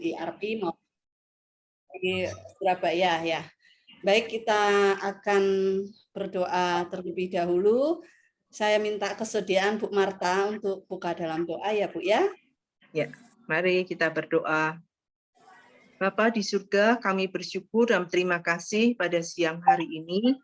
IRP maupun di Surabaya ya. Baik, kita akan berdoa terlebih dahulu. Saya minta kesediaan Bu Marta untuk buka dalam doa ya Bu ya. Ya, mari kita berdoa. Bapa di surga, kami bersyukur dan terima kasih pada siang hari ini.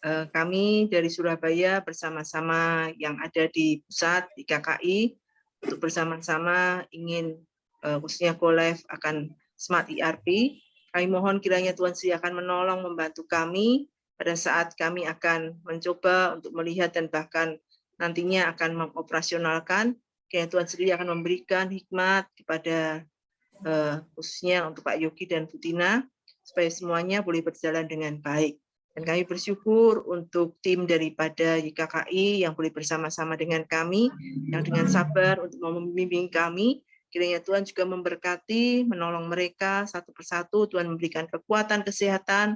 Kami dari Surabaya bersama-sama yang ada di pusat di KKI untuk bersama-sama ingin khususnya Go-Live akan Smart ERP. Kami mohon kiranya Tuhan Sendiri akan menolong membantu kami pada saat kami akan mencoba untuk melihat dan bahkan nantinya akan mengoperasionalkan. Kiranya Tuhan sendiri akan memberikan hikmat kepada khususnya untuk Pak Yogi dan Bu Tina supaya semuanya boleh berjalan dengan baik. Dan kami bersyukur untuk tim daripada YKKI yang boleh bersama-sama dengan kami, yang dengan sabar untuk membimbing kami. Kiranya Tuhan juga memberkati, menolong mereka satu persatu. Tuhan memberikan kekuatan, kesehatan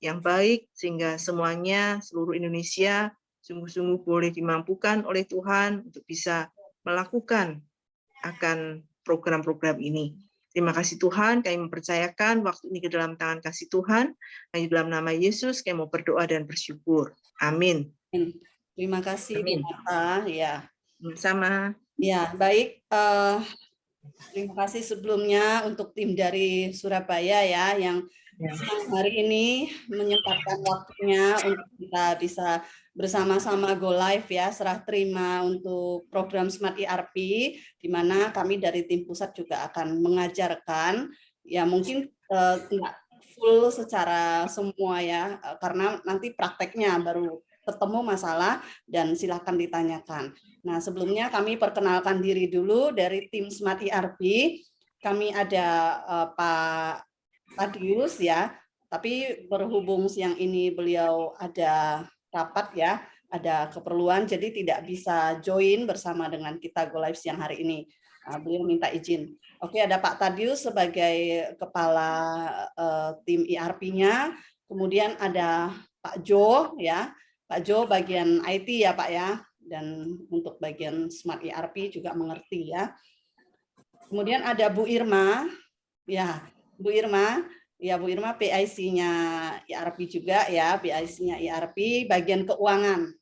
yang baik, sehingga semuanya, seluruh Indonesia, sungguh-sungguh boleh dimampukan oleh Tuhan untuk bisa melakukan akan program-program ini. Terima kasih Tuhan, kami mempercayakan waktu ini ke dalam tangan kasih Tuhan. Hanya dalam nama Yesus kami mau berdoa dan bersyukur. Amin. Terima kasih Bu Marta. Ya. Sama. Ya, baik. Terima kasih sebelumnya untuk tim dari Surabaya ya yang siang hari ini menyempatkan waktunya untuk kita bisa bersama-sama go live ya, serah terima untuk program Smart ERP, di mana kami dari tim pusat juga akan mengajarkan, ya mungkin tidak full secara semua ya, karena nanti prakteknya baru ketemu masalah dan silakan ditanyakan. Nah, sebelumnya kami perkenalkan diri dulu dari tim Smart ERP. Kami ada Pak Tadius ya, tapi berhubung siang ini beliau ada rapat ya, ada keperluan, jadi tidak bisa join bersama dengan kita Go Live siang hari ini. Beliau minta izin. Oke, ada Pak Tadius sebagai kepala tim ERP-nya, kemudian ada Pak Jo ya, Pak Jo bagian IT ya Pak ya, dan untuk bagian Smart ERP juga mengerti ya. Kemudian ada Bu Irma, ya Bu Irma PIC-nya ERP juga ya, PIC-nya ERP bagian keuangan.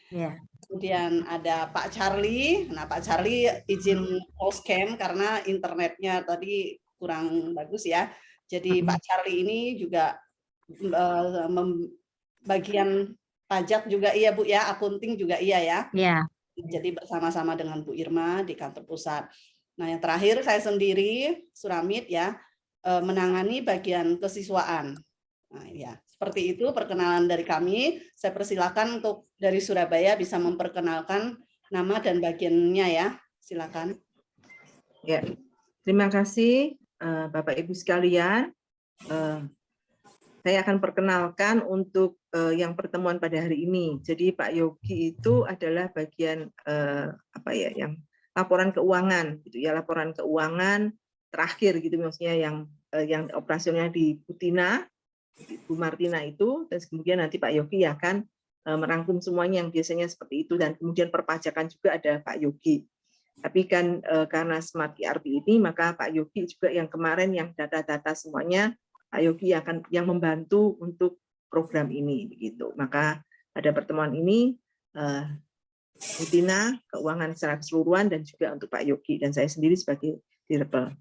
Ya. Kemudian ada Pak Charlie, nah Pak Charlie izin close cam karena internetnya tadi kurang bagus ya. Jadi Pak Charlie ini juga bagian pajak juga iya Bu ya, akunting juga iya ya. Iya. Jadi bersama-sama dengan Bu Irma di kantor pusat. Nah yang terakhir saya sendiri Suramit ya menangani bagian kesiswaan. Nah ya seperti itu perkenalan dari kami. Saya persilakan untuk dari Surabaya bisa memperkenalkan nama dan bagiannya ya. Silakan. Ya, terima kasih Bapak Ibu sekalian. Saya akan perkenalkan untuk yang pertemuan pada hari ini. Jadi Pak Yogi itu adalah bagian yang laporan keuangan, gitu ya, laporan keuangan terakhir gitu maksudnya yang operasionalnya di Bu Tina, Bu Martina itu, dan kemudian nanti Pak Yogi akan merangkum semuanya yang biasanya seperti itu, dan kemudian perpajakan juga ada Pak Yogi. Tapi kan karena Smart ERP ini, maka Pak Yogi juga yang kemarin yang data-data semuanya Pak Yogi akan yang membantu untuk program ini begitu. Maka pada pertemuan ini Bu Tina keuangan secara keseluruhan dan juga untuk Pak Yogi dan saya sendiri sebagai direpel.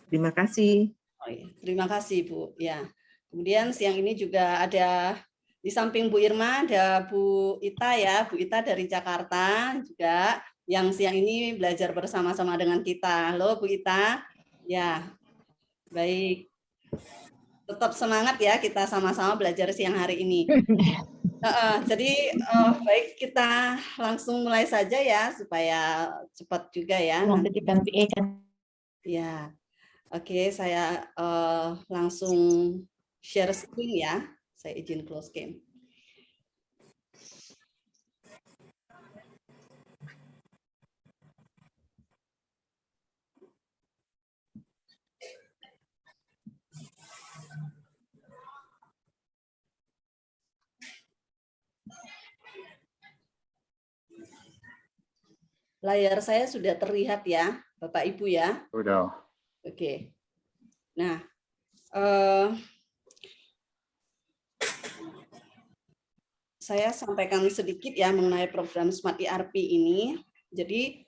Terima kasih. Oh, iya. Terima kasih Bu. Ya. Kemudian siang ini juga ada di samping Bu Irma ada Bu Ita ya, Bu Ita dari Jakarta juga yang siang ini belajar bersama-sama dengan kita. Halo Bu Ita. Ya. Baik. Tetap semangat ya kita sama-sama belajar siang hari ini. Jadi baik kita langsung mulai saja ya supaya cepat juga ya. Ya, oke saya langsung share screen ya. Saya izin close game. Layar saya sudah terlihat ya, Bapak Ibu ya? Sudah. Oke. Nah, saya sampaikan sedikit ya mengenai program Smart ERP ini. Jadi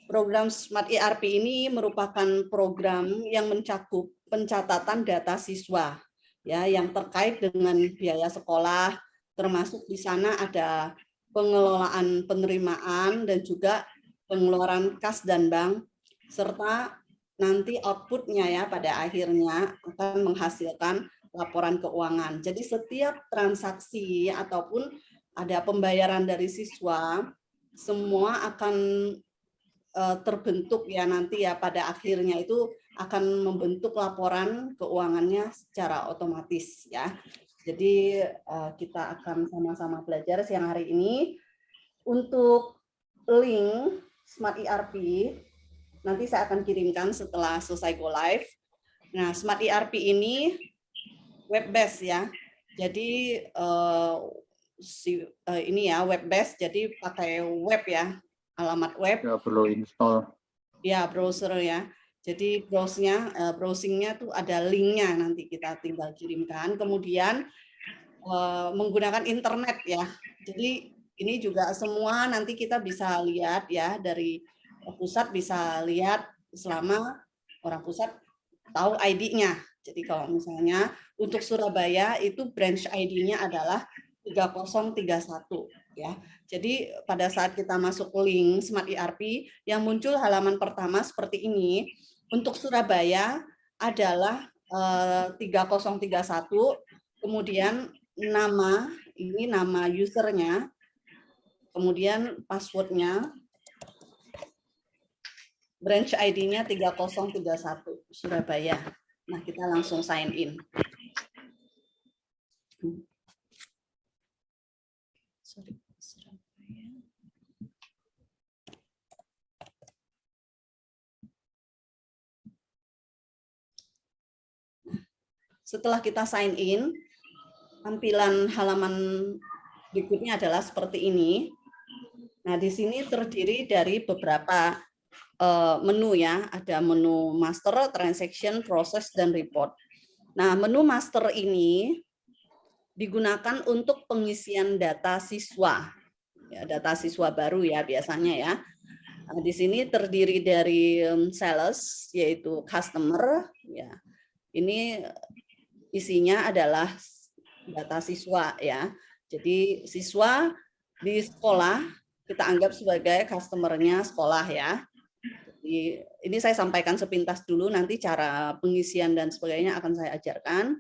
program Smart ERP ini merupakan program yang mencakup pencatatan data siswa ya yang terkait dengan biaya sekolah, termasuk di sana ada pengelolaan penerimaan dan juga pengeluaran kas dan bank, serta nanti outputnya ya pada akhirnya akan menghasilkan laporan keuangan. Jadi setiap transaksi ataupun ada pembayaran dari siswa, semua akan terbentuk ya nanti ya pada akhirnya itu akan membentuk laporan keuangannya secara otomatis ya. Jadi kita akan sama-sama belajar siang hari ini. Untuk link Smart ERP nanti saya akan kirimkan setelah selesai go live. Nah, Smart ERP ini web based ya. Jadi ini ya web based, jadi pakai web ya, alamat web. Ya, perlu install. Ya, browser ya. Jadi browsingnya tuh ada linknya, nanti kita tinggal kirimkan. Kemudian menggunakan internet ya. Jadi ini juga semua nanti kita bisa lihat ya, dari pusat bisa lihat selama orang pusat tahu ID-nya. Jadi kalau misalnya untuk Surabaya itu branch ID-nya adalah 3031 ya. Jadi pada saat kita masuk link Smart ERP yang muncul halaman pertama seperti ini, untuk Surabaya adalah 3031, kemudian nama, ini nama usernya, kemudian passwordnya, branch ID-nya 3031 Surabaya. Nah, kita langsung sign in. Setelah kita sign in, tampilan halaman berikutnya adalah seperti ini. Nah, di sini terdiri dari beberapa menu ya, ada menu master, transaction, proses, dan report. Nah, menu master ini digunakan untuk pengisian data siswa, ya, data siswa baru ya biasanya ya. Nah, di sini terdiri dari sales, yaitu customer, ya. Ini isinya adalah data siswa ya. Jadi siswa di sekolah kita anggap sebagai customer-nya sekolah ya. Jadi, ini saya sampaikan sepintas dulu, nanti cara pengisian dan sebagainya akan saya ajarkan.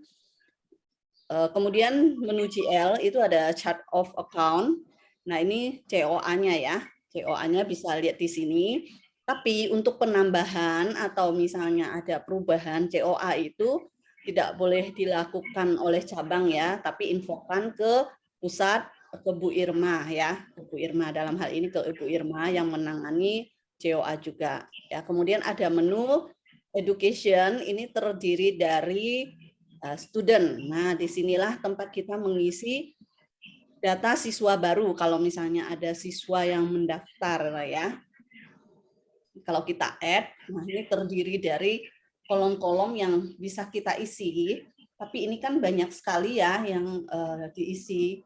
Kemudian menu GL itu ada chart of account. Nah, ini COA-nya ya. COA-nya bisa lihat di sini. Tapi untuk penambahan atau misalnya ada perubahan COA itu tidak boleh dilakukan oleh cabang ya, tapi infokan ke pusat, ke Bu Irma ya. Ke Bu Irma, dalam hal ini ke Ibu Irma yang menangani COA juga. Ya, kemudian ada menu education, ini terdiri dari student. Nah, disinilah tempat kita mengisi data siswa baru. Kalau misalnya ada siswa yang mendaftar ya. Kalau kita add, nah ini terdiri dari kolom-kolom yang bisa kita isi. Tapi ini kan banyak sekali ya yang diisi.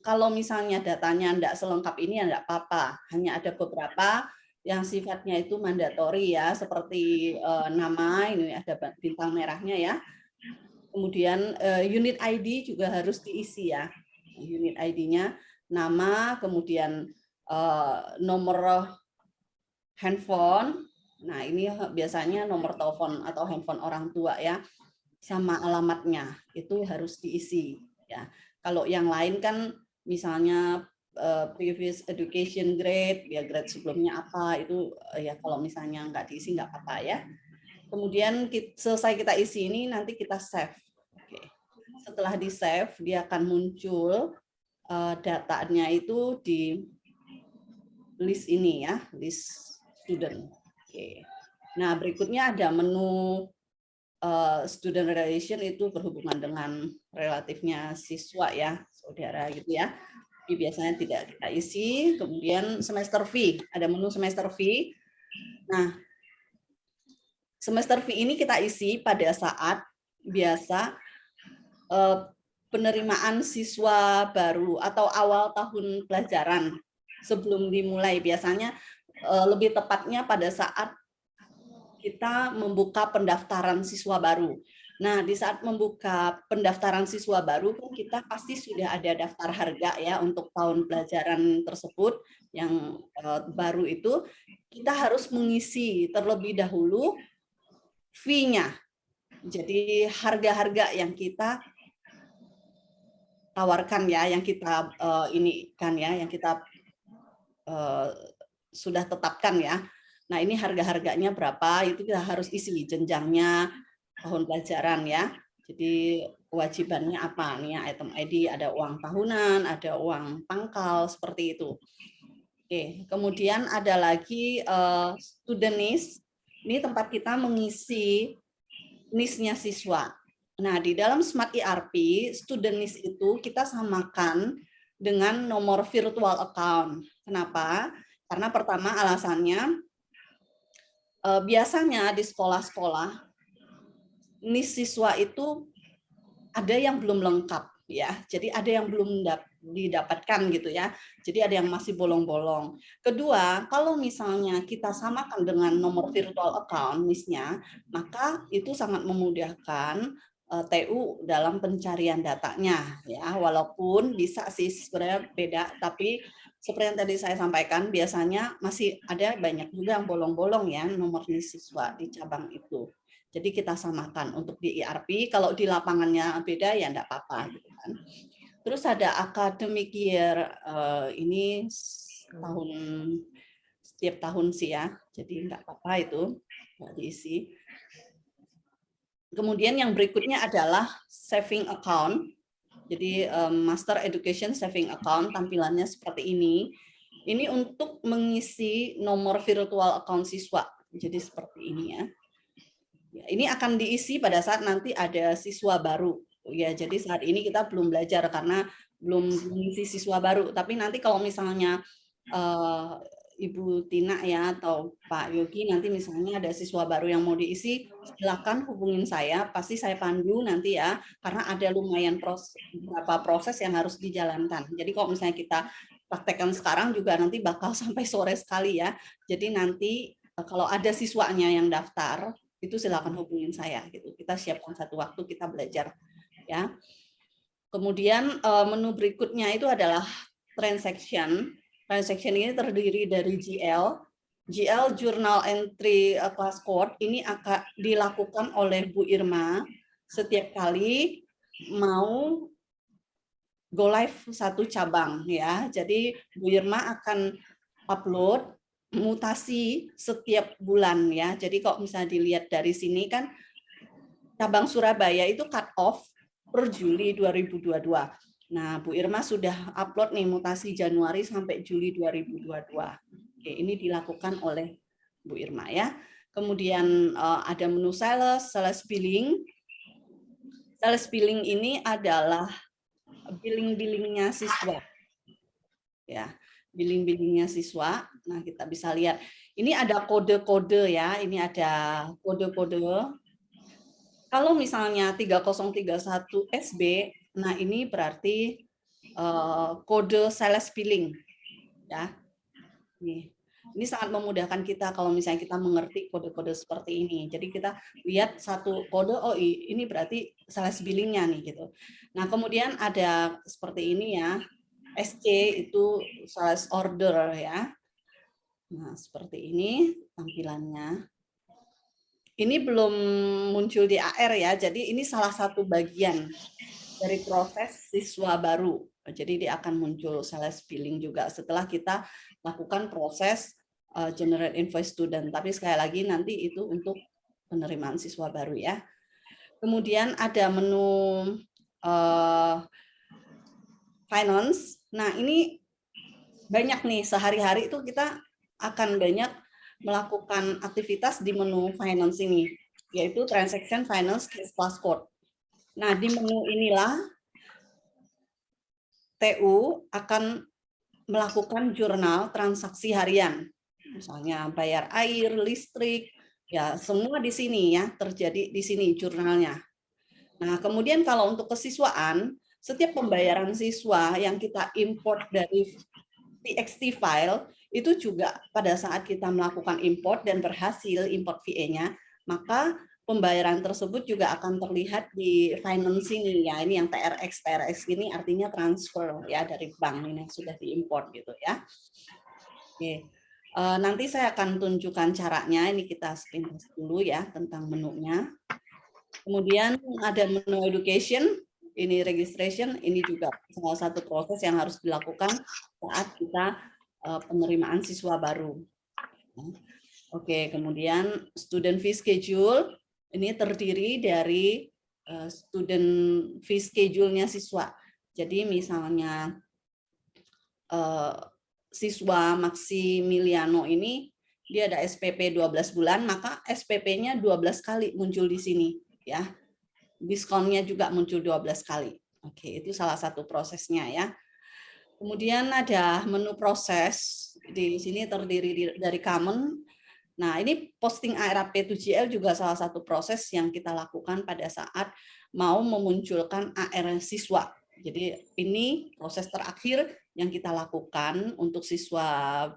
Kalau misalnya datanya tidak selengkap ini ya tidak apa-apa. Hanya ada beberapa yang sifatnya itu mandatori ya, seperti nama, ini ada bintang merahnya ya. Kemudian unit ID juga harus diisi ya. Unit ID-nya, nama, kemudian nomor handphone. Nah, ini biasanya nomor telepon atau handphone orang tua ya. Sama alamatnya itu harus diisi ya. Kalau yang lain kan misalnya previous education grade, ya grade sebelumnya apa, itu ya kalau misalnya nggak diisi nggak apa-apa ya. Kemudian selesai kita isi ini, nanti kita save. Oke. Setelah di save, dia akan muncul datanya itu di list ini ya, list student. Oke. Nah, berikutnya ada menu student relation, itu berhubungan dengan relatifnya siswa ya, saudara gitu ya. Tapi biasanya tidak kita isi. Kemudian semester fee, ada menu semester fee. Nah, semester fee ini kita isi pada saat biasa penerimaan siswa baru atau awal tahun pelajaran sebelum dimulai. Biasanya lebih tepatnya pada saat kita membuka pendaftaran siswa baru. Nah, di saat membuka pendaftaran siswa baru kan kita pasti sudah ada daftar harga ya untuk tahun pelajaran tersebut yang baru itu. Kita harus mengisi terlebih dahulu fee-nya. Jadi harga-harga yang kita tawarkan ya, yang kita ini kan ya, yang kita sudah tetapkan ya. Nah, ini harga-harganya berapa, itu kita harus isi jenjangnya tahun pelajaran ya. Jadi kewajibannya apa nih ya, item ID, ada uang tahunan, ada uang pangkal, seperti itu. Oke, kemudian ada lagi student NIS. Ini tempat kita mengisi NIS-nya siswa. Nah, di dalam Smart ERP, student NIS itu kita samakan dengan nomor virtual account. Kenapa? Karena pertama alasannya, biasanya di sekolah-sekolah, NIS siswa itu ada yang belum lengkap ya. Jadi ada yang belum didapatkan gitu ya. Jadi ada yang masih bolong-bolong. Kedua, kalau misalnya kita samakan dengan nomor virtual account NIS-nya, maka itu sangat memudahkan TU dalam pencarian datanya ya. Walaupun bisa sih sebenarnya beda, tapi seperti yang tadi saya sampaikan, biasanya masih ada banyak juga yang bolong-bolong ya nomor NIS siswa di cabang itu. Jadi kita samakan untuk di ERP, kalau di lapangannya beda ya enggak apa-apa gitu kan. Terus ada academic year, ini setiap tahun sih ya, jadi enggak apa-apa itu enggak diisi. Kemudian yang berikutnya adalah saving account. Jadi Master Education Saving Account tampilannya seperti ini. Ini untuk mengisi nomor virtual account siswa. Jadi seperti ini ya. Ini akan diisi pada saat nanti ada siswa baru. Ya, jadi saat ini kita belum belajar karena belum mengisi siswa baru. Tapi nanti kalau misalnya Ibu Tina ya atau Pak Yogi nanti misalnya ada siswa baru yang mau diisi, silakan hubungin saya. Pasti saya pandu nanti ya, karena ada lumayan beberapa proses yang harus dijalankan. Jadi kalau misalnya kita praktekkan sekarang juga nanti bakal sampai sore sekali ya. Jadi nanti kalau ada siswanya yang daftar, itu silakan hubungin saya gitu. Kita siapkan satu waktu kita belajar ya. Kemudian menu berikutnya itu adalah transaction. Transaction ini terdiri dari GL Journal Entry Class Code. Ini akan dilakukan oleh Bu Irma setiap kali mau go live satu cabang ya. Jadi Bu Irma akan upload mutasi setiap bulan ya. Jadi kalau misalnya dilihat dari sini kan cabang Surabaya itu cut off per Juli 2022. Nah, Bu Irma sudah upload nih mutasi Januari sampai Juli 2022. Oke, ini dilakukan oleh Bu Irma ya. Kemudian ada menu sales billing. Sales billing ini adalah billing-billingnya siswa. Ya. Billing-billingnya siswa. Nah, kita bisa lihat. Ini ada kode-kode ya. Ini ada kode-kode. Kalau misalnya 3031 SB, nah ini berarti kode sales billing. Ya. Ini sangat memudahkan kita kalau misalnya kita mengerti kode-kode seperti ini. Jadi kita lihat satu kode, oh ini berarti sales billingnya nih gitu. Nah, kemudian ada seperti ini ya. SC itu sales order ya. Nah, seperti ini tampilannya. Ini belum muncul di AR ya, jadi ini salah satu bagian dari proses siswa baru. Jadi dia akan muncul sales billing juga setelah kita lakukan proses generate invoice student. Tapi sekali lagi nanti itu untuk penerimaan siswa baru ya. Kemudian ada menu finance. Nah, ini banyak nih, sehari-hari itu kita akan banyak melakukan aktivitas di menu finance ini, yaitu transaction finance cash plus code. Nah, di menu inilah TU akan melakukan jurnal transaksi harian. Misalnya bayar air, listrik, Ya, semua di sini ya, terjadi di sini jurnalnya. Nah, kemudian kalau untuk kesiswaan, setiap pembayaran siswa yang kita import dari TXT file, itu juga pada saat kita melakukan import dan berhasil import VA-nya, maka pembayaran tersebut juga akan terlihat di finance ini ya. Ini yang TRX ini artinya transfer ya dari bank ini yang sudah diimport gitu ya. Oke. Nanti saya akan tunjukkan caranya. Ini kita sepintas dulu ya tentang menunya. Kemudian ada menu education, ini registration, ini juga salah satu proses yang harus dilakukan saat kita penerimaan siswa baru. Oke, kemudian student fee schedule, ini terdiri dari student fee schedule-nya siswa. Jadi misalnya siswa Maximiliano ini dia ada SPP 12 bulan, maka SPP-nya 12 kali muncul di sini ya. Diskonnya juga muncul 12 kali. Oke, itu salah satu prosesnya ya. Kemudian ada menu proses di sini terdiri dari common. Nah, ini posting ARAP 2GL juga salah satu proses yang kita lakukan pada saat mau memunculkan AR siswa. Jadi ini proses terakhir yang kita lakukan untuk siswa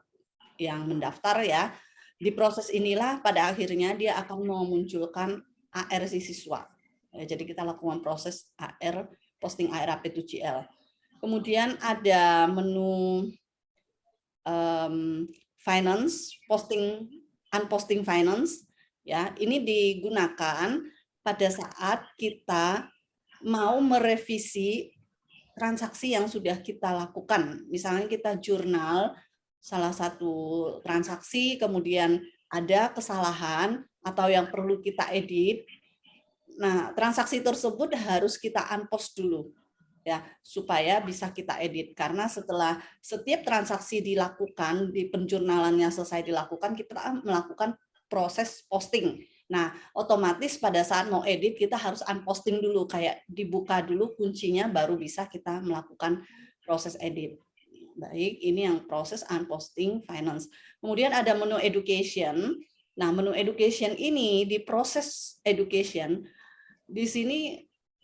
yang mendaftar ya. Di proses inilah pada akhirnya dia akan memunculkan AR si siswa. Jadi kita lakukan proses AR posting ARAP 2GL. Kemudian ada menu finance, posting unposting finance ya. Ini digunakan pada saat kita mau merevisi transaksi yang sudah kita lakukan. Misalnya kita jurnal salah satu transaksi, kemudian ada kesalahan atau yang perlu kita edit. Nah, transaksi tersebut harus kita unpost dulu ya, supaya bisa kita edit. Karena setelah setiap transaksi dilakukan, di penjurnalannya selesai dilakukan, kita melakukan proses posting. Nah, otomatis pada saat mau edit kita harus unposting dulu, kayak dibuka dulu kuncinya baru bisa kita melakukan proses edit. Baik, ini yang proses unposting finance. Kemudian ada menu education. Nah, menu education ini di proses education di sini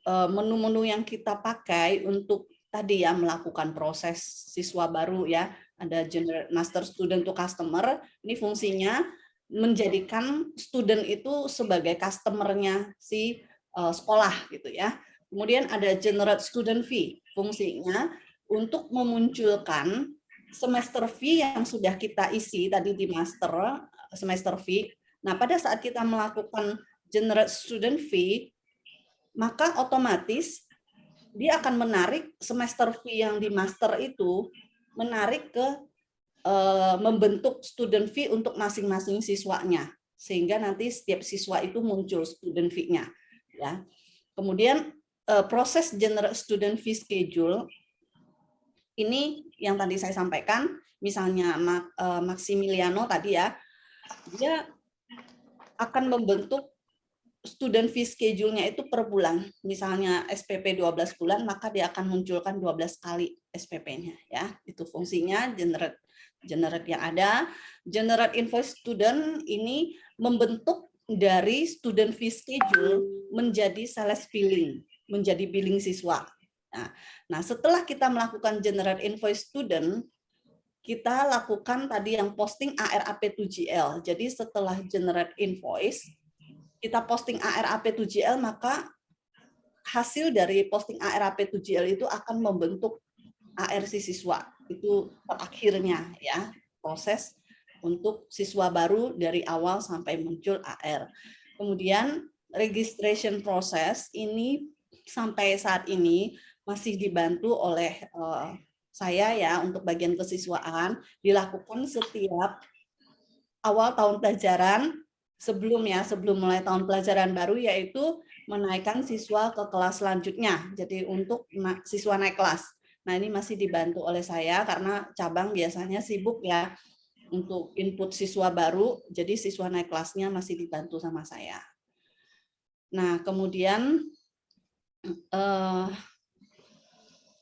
menu-menu yang kita pakai untuk tadi ya melakukan proses siswa baru ya, ada generate master student to customer. Ini fungsinya menjadikan student itu sebagai customer-nya si sekolah gitu ya. Kemudian ada generate student fee, fungsinya untuk memunculkan semester fee yang sudah kita isi tadi di master semester fee. Nah, pada saat kita melakukan generate student fee, maka otomatis dia akan menarik semester fee yang di master itu, menarik ke membentuk student fee untuk masing-masing siswanya, sehingga nanti setiap siswa itu muncul student fee-nya ya. Kemudian proses generate student fee schedule ini yang tadi saya sampaikan, misalnya Maximiliano tadi ya, dia akan membentuk student fee schedule-nya itu per bulan. Misalnya SPP 12 bulan, maka dia akan munculkan 12 kali SPP-nya ya. Itu fungsinya generate yang ada. Generate invoice student ini membentuk dari student fee schedule menjadi sales billing, menjadi billing siswa. Nah, setelah kita melakukan generate invoice student, kita lakukan tadi yang posting ARAP 2GL. Jadi setelah generate invoice, kita posting ARAP 2GL, maka hasil dari posting ARAP 2GL itu akan membentuk ARC siswa. Itu terakhirnya ya, proses untuk siswa baru dari awal sampai muncul AR. Kemudian registration process ini sampai saat ini masih dibantu oleh saya ya untuk bagian kesiswaan, dilakukan setiap awal tahun pelajaran sebelum mulai tahun pelajaran baru, yaitu menaikkan siswa ke kelas selanjutnya. Jadi untuk siswa naik kelas. Nah, ini masih dibantu oleh saya karena cabang biasanya sibuk ya untuk input siswa baru, jadi siswa naik kelasnya masih dibantu sama saya. Nah, kemudian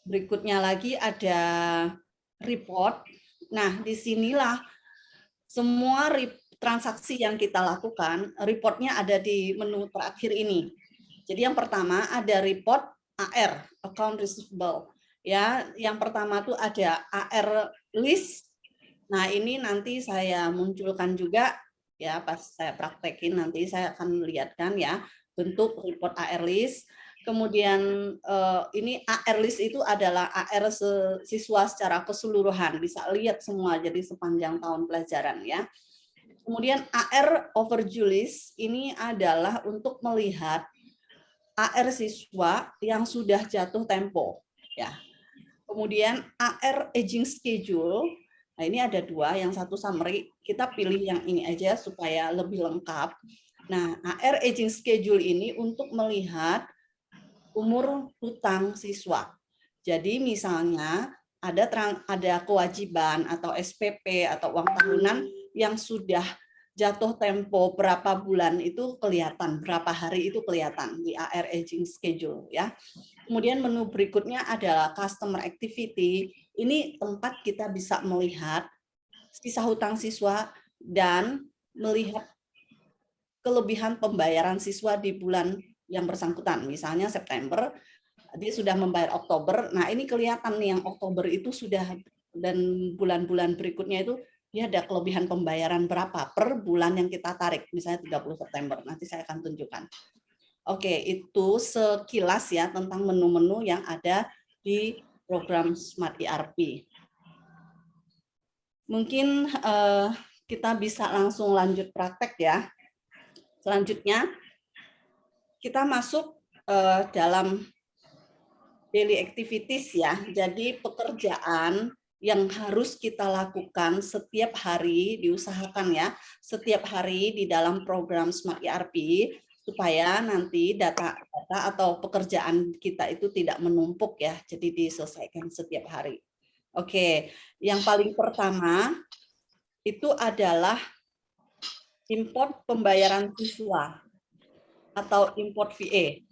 berikutnya lagi ada report. Nah, disinilah semua transaksi yang kita lakukan, reportnya ada di menu terakhir ini. Jadi yang pertama ada report AR, account receivable. Ya, yang pertama tuh ada AR list. Nah, ini nanti saya munculkan juga ya, pas saya praktekin nanti saya akan melihatkan ya bentuk report AR list. Kemudian ini AR list itu adalah AR siswa secara keseluruhan, bisa lihat semua jadi sepanjang tahun pelajaran ya. Kemudian AR overdue list ini adalah untuk melihat AR siswa yang sudah jatuh tempo ya. Kemudian AR aging schedule. Nah, ini ada dua, yang satu summary, kita pilih yang ini aja supaya lebih lengkap. Nah, AR aging schedule ini untuk melihat umur hutang siswa. Jadi misalnya ada kewajiban atau SPP atau uang tahunan yang sudah jatuh tempo berapa bulan itu kelihatan, berapa hari itu kelihatan di AR aging schedule ya. Kemudian menu berikutnya adalah customer activity. Ini tempat kita bisa melihat sisa hutang siswa dan melihat kelebihan pembayaran siswa di bulan yang bersangkutan. Misalnya September, dia sudah membayar Oktober. Nah, ini kelihatan nih yang Oktober itu sudah, dan bulan-bulan berikutnya itu dia ada kelebihan pembayaran berapa per bulan yang kita tarik. Misalnya 30 September. Nanti saya akan tunjukkan. Oke, itu sekilas ya tentang menu-menu yang ada di program Smart ERP. Mungkin kita bisa langsung lanjut praktek ya. Selanjutnya, kita masuk dalam daily activities ya. Jadi pekerjaan yang harus kita lakukan setiap hari, diusahakan ya, setiap hari di dalam program Smart ERP, supaya nanti data atau pekerjaan kita itu tidak menumpuk ya, jadi diselesaikan setiap hari. Oke, yang paling pertama itu adalah import pembayaran siswa atau import VA.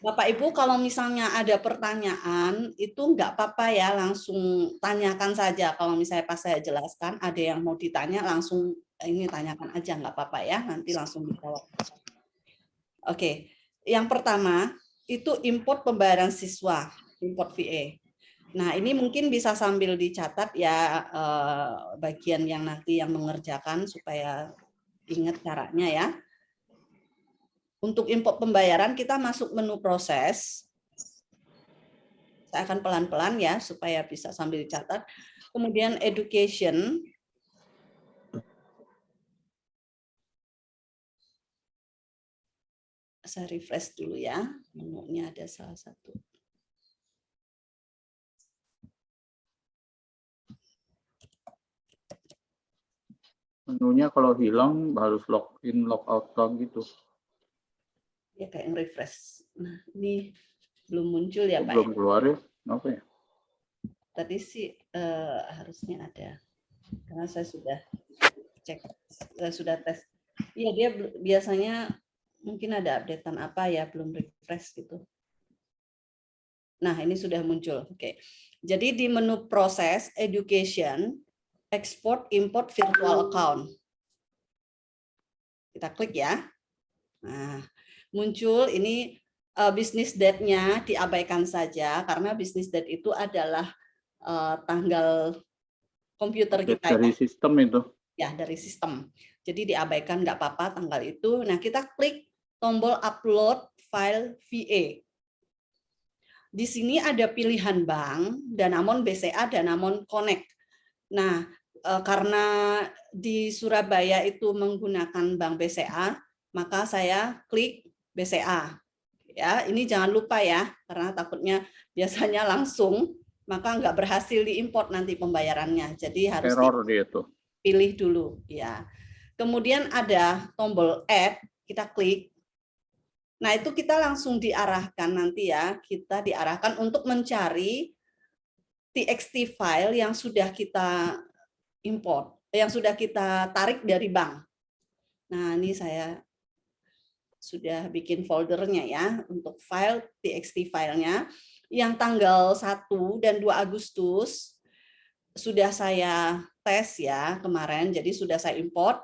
Bapak Ibu kalau misalnya ada pertanyaan itu nggak apa-apa ya, langsung tanyakan saja. Kalau misalnya pas saya jelaskan ada yang mau ditanya langsung ini tanyakan aja, nggak apa-apa ya, nanti langsung dijawab. Oke, yang pertama itu import pembayaran siswa, import VA. Nah ini mungkin bisa sambil dicatat ya bagian yang nanti yang mengerjakan supaya ingat caranya ya. Untuk import pembayaran kita masuk menu proses. Saya akan pelan-pelan ya supaya bisa sambil dicatat. Kemudian education. Saya refresh dulu ya. Menunya ada salah satu. Menunya kalau hilang harus login, logout gitu. Ya kayak yang refresh. Nah ini belum muncul ya Pak. Belum keluar ya? Apa ya? Tadi sih harusnya ada. Karena saya sudah cek, saya sudah tes. Iya dia biasanya mungkin ada updatean apa ya, belum refresh gitu. Nah ini sudah muncul. Oke. Jadi di menu proses education, export import virtual account. Kita klik ya. Nah muncul ini business date-nya diabaikan saja karena business date itu adalah tanggal komputer kita dari ya. Sistem itu. Ya, dari sistem. Jadi diabaikan nggak apa-apa tanggal itu. Nah, kita klik tombol upload file VA. Di sini ada pilihan bank, Danamon BCA, Danamon Connect. Nah, karena di Surabaya itu menggunakan bank BCA, maka saya klik BCA. Ya, ini jangan lupa ya, karena takutnya biasanya langsung, maka nggak berhasil diimport nanti pembayarannya. Jadi harus error dia tuh. Pilih dulu ya. Kemudian ada tombol add, kita klik. Nah, itu kita langsung diarahkan nanti ya, kita diarahkan untuk mencari TXT file yang sudah kita import, yang sudah kita tarik dari bank. Nah, ini saya sudah bikin foldernya ya untuk file TXT filenya yang tanggal 1 dan 2 Agustus sudah saya tes ya kemarin, jadi sudah saya import.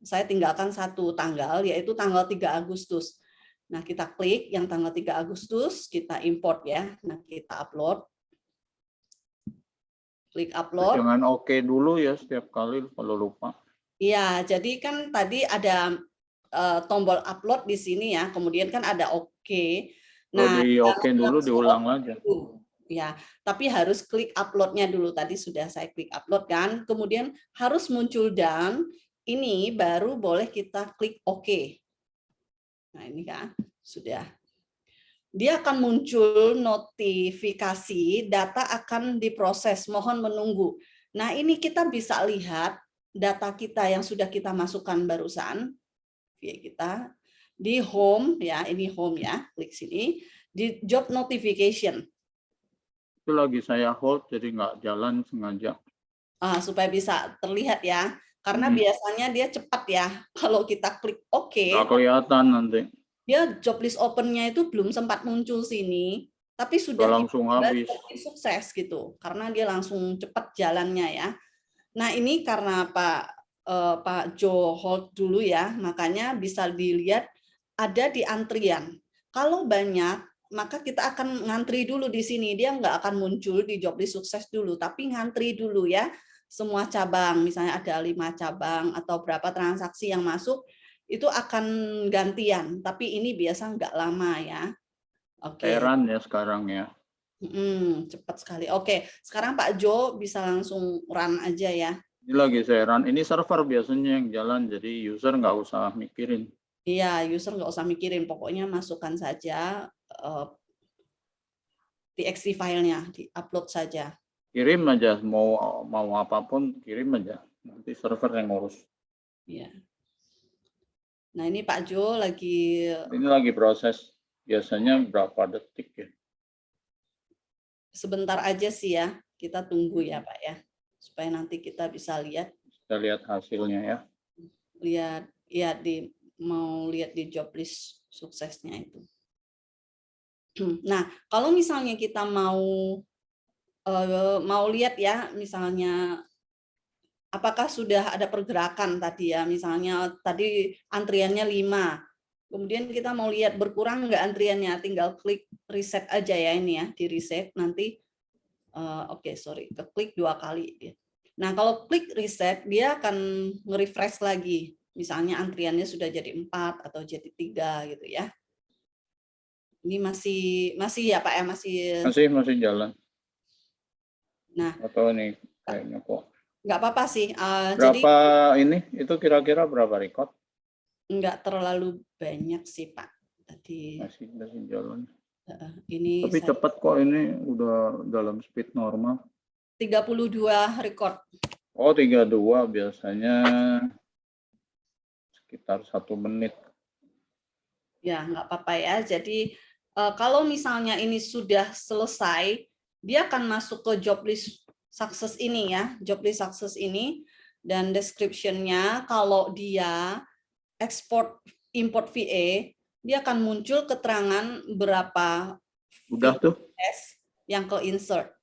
saya tinggalkan satu tanggal, yaitu tanggal 3 Agustus. Nah, kita klik yang tanggal 3 Agustus, kita import ya. Nah, kita upload. Klik upload. Jangan oke dulu ya setiap kali kalau lupa. Iya, jadi kan tadi ada tombol upload di sini ya, kemudian kan ada oke. Kalau Nah, di oke dulu diulang upload aja. dulu. Ya, tapi harus klik uploadnya dulu. Tadi sudah saya klik upload kan, kemudian harus muncul dan ini baru boleh kita klik oke. Nah, ini kan sudah. Dia akan muncul notifikasi data akan diproses, mohon menunggu. Nah, ini kita bisa lihat data kita yang sudah kita masukkan barusan, kita di home ya, ini home ya, klik sini, di job notification. Itu lagi saya hold jadi nggak jalan sengaja. Supaya bisa terlihat ya, karena biasanya dia cepat ya, kalau kita klik oke, nggak kelihatan nanti. dia job list open-nya itu belum sempat muncul sini, tapi sudah langsung habis. Sukses gitu, karena dia langsung cepat jalannya ya. Nah, ini karena Pak Jo hold dulu ya, makanya bisa dilihat ada di antrian. Kalau banyak, maka kita akan ngantri dulu di sini. Dia nggak akan muncul di job list sukses dulu, tapi ngantri dulu ya. Semua cabang, misalnya ada 5 cabang atau berapa transaksi yang masuk, itu akan gantian. Tapi ini biasa nggak lama ya. Oke. Heran ya sekarang ya. Cepat sekali. Oke, sekarang Pak Jo bisa langsung run aja ya. Ini lagi saya run. Ini server biasanya yang jalan, jadi user nggak usah mikirin. Iya, user nggak usah mikirin. Pokoknya masukkan saja txt filenya, di-upload saja. Kirim aja, mau apapun kirim aja. Nanti server yang ngurus. Iya. Nah, ini Pak Jo lagi... Ini lagi proses. Biasanya berapa detik ya? Sebentar aja sih ya. Kita tunggu ya Pak ya. Supaya nanti kita bisa lihat. Kita lihat hasilnya ya. Lihat ya, mau lihat di job list suksesnya itu. Nah, kalau misalnya kita mau lihat ya, misalnya apakah sudah ada pergerakan tadi ya, misalnya tadi antriannya 5, kemudian kita mau lihat berkurang nggak antriannya, tinggal klik reset aja ya ini ya, di reset nanti, klik 2 kali. Nah, kalau klik reset, dia akan nge-refresh lagi, misalnya antriannya sudah jadi 4 atau jadi 3 gitu ya. Ini masih ya Pak ya, masih jalan. Nah, atau ini kayaknya kok nggak apa-apa sih. berapa jadi, ini itu kira-kira berapa record? Nggak terlalu banyak sih Pak. Tadi masih jalan. Ini tapi cepat kok, ini udah dalam speed normal. 32 record. Oh, 32 biasanya sekitar 1 menit. Ya, nggak apa-apa ya. Jadi kalau misalnya ini sudah selesai, dia akan masuk ke job list success ini ya, job list success ini, dan description-nya kalau dia export import VA, dia akan muncul keterangan berapa udah tuh yang ke insert.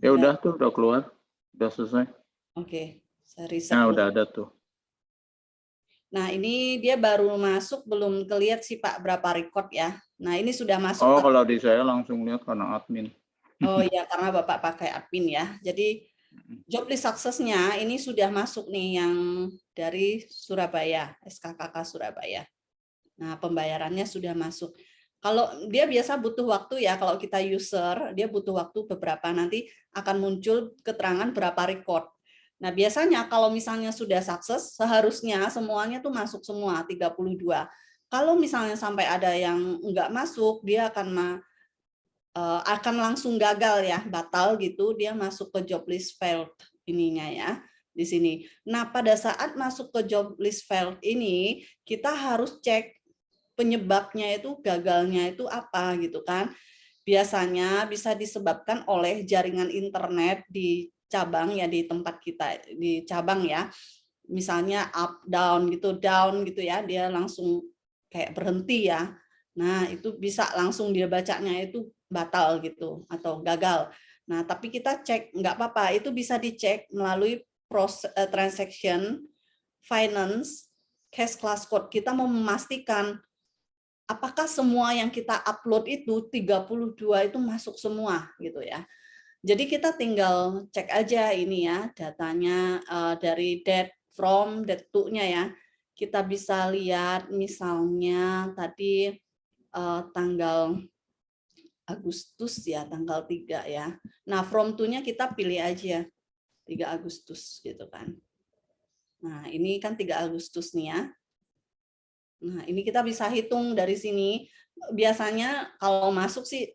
Ya udah tuh, udah keluar, udah selesai. Oke, saya reset. Nah, udah ada tuh. Nah, ini dia baru masuk, belum kelihatan sih Pak berapa record ya. Nah, ini sudah masuk. Oh, kalau di saya langsung lihat karena admin. Oh iya, karena Bapak pakai admin ya. Jadi job list success-nya ini sudah masuk nih yang dari Surabaya, SKKK Surabaya. Nah, pembayarannya sudah masuk. Kalau dia biasa butuh waktu ya, kalau kita user, dia butuh waktu beberapa, nanti akan muncul keterangan berapa record. Nah, biasanya kalau misalnya sudah sukses, seharusnya semuanya tuh masuk semua, 32. Kalau misalnya sampai ada yang enggak masuk, dia akan langsung gagal ya, batal gitu, dia masuk ke job list failed ininya ya, di sini. Nah, pada saat masuk ke job list failed ini, kita harus cek penyebabnya itu, gagalnya itu apa gitu kan. Biasanya bisa disebabkan oleh jaringan internet di cabang ya, di tempat kita di cabang ya. Misalnya up down gitu ya, dia langsung kayak berhenti ya. Nah, itu bisa langsung dia bacanya itu batal gitu atau gagal. Nah, tapi kita cek nggak apa-apa, itu bisa dicek melalui transaction finance, cash class code, kita mau memastikan apakah semua yang kita upload itu 32 itu masuk semua gitu ya. Jadi kita tinggal cek aja ini ya datanya dari date from, date to-nya ya. Kita bisa lihat misalnya tadi tanggal Agustus ya, tanggal 3 ya. Nah, from to-nya kita pilih aja 3 Agustus gitu kan. Nah, ini kan 3 Agustus nih ya. Nah, ini kita bisa hitung dari sini. Biasanya kalau masuk sih,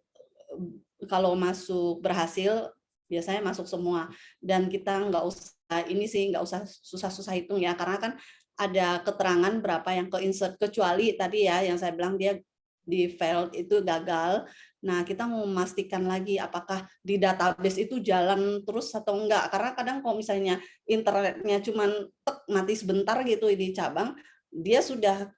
kalau masuk berhasil, biasanya masuk semua. Dan kita nggak usah, ini sih nggak usah susah-susah hitung ya, karena kan ada keterangan berapa yang ke-insert, kecuali tadi ya, yang saya bilang dia di failed itu gagal. Nah, kita mau memastikan lagi apakah di database itu jalan terus atau enggak. Karena kadang kalau misalnya internetnya cuman mati sebentar gitu di cabang, dia sudah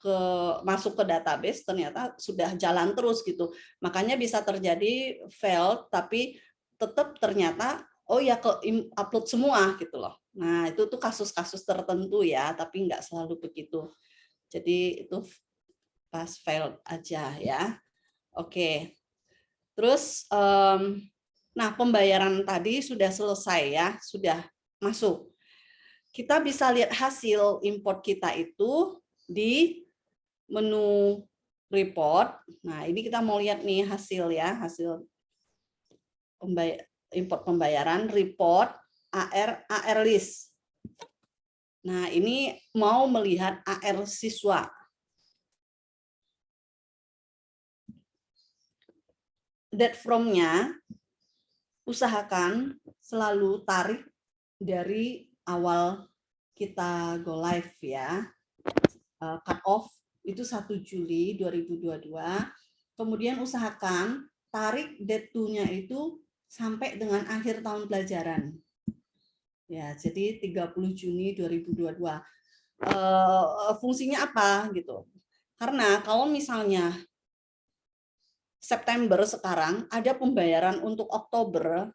masuk ke database ternyata sudah jalan terus gitu. Makanya bisa terjadi failed tapi tetap ternyata oh ya ke upload semua gitu loh. Nah, itu tuh kasus-kasus tertentu ya, tapi nggak selalu begitu. Jadi itu pas failed aja ya. Oke. Terus nah pembayaran tadi sudah selesai ya, sudah masuk. Kita bisa lihat hasil import kita itu di menu report. Nah, ini kita mau lihat nih hasil ya, hasil import pembayaran, report, AR list. Nah, ini mau melihat AR siswa. Date from-nya, usahakan selalu tarik dari awal kita go live ya. Cut off itu 1 Juli 2022. Kemudian usahakan tarik date to-nya itu sampai dengan akhir tahun pelajaran. Ya, jadi 30 Juni 2022. Fungsinya apa gitu? Karena kalau misalnya September sekarang ada pembayaran untuk Oktober,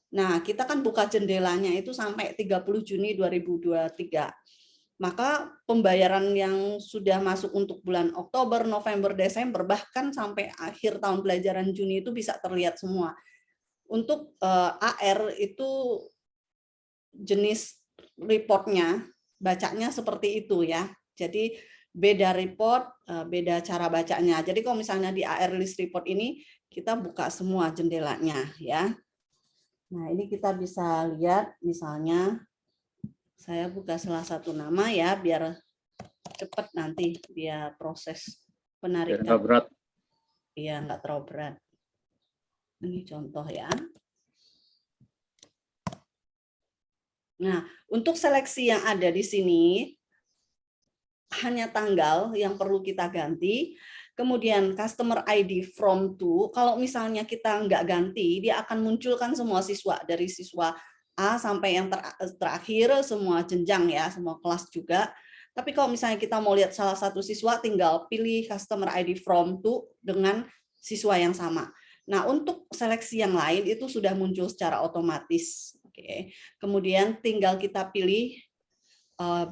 nah kita kan buka jendelanya itu sampai 30 Juni 2023. Maka pembayaran yang sudah masuk untuk bulan Oktober, November, Desember, bahkan sampai akhir tahun pelajaran Juni itu bisa terlihat semua. Untuk AR itu jenis reportnya, bacanya seperti itu ya. Jadi beda report, beda cara bacanya. Jadi kalau misalnya di AR list report ini, kita buka semua jendelanya ya. Nah ini kita bisa lihat misalnya, saya buka salah satu nama ya, biar cepat nanti dia proses penarikan. Nggak berat. Iya, nggak terlalu berat. Ini contoh ya. Nah, untuk seleksi yang ada di sini, hanya tanggal yang perlu kita ganti. Kemudian customer ID from to, kalau misalnya kita nggak ganti, dia akan munculkan semua siswa, dari siswa A sampai yang terakhir, semua jenjang ya, semua kelas juga. Tapi kalau misalnya kita mau lihat salah satu siswa, tinggal pilih customer ID from to dengan siswa yang sama. Nah, untuk seleksi yang lain itu sudah muncul secara otomatis. Oke. Kemudian tinggal kita pilih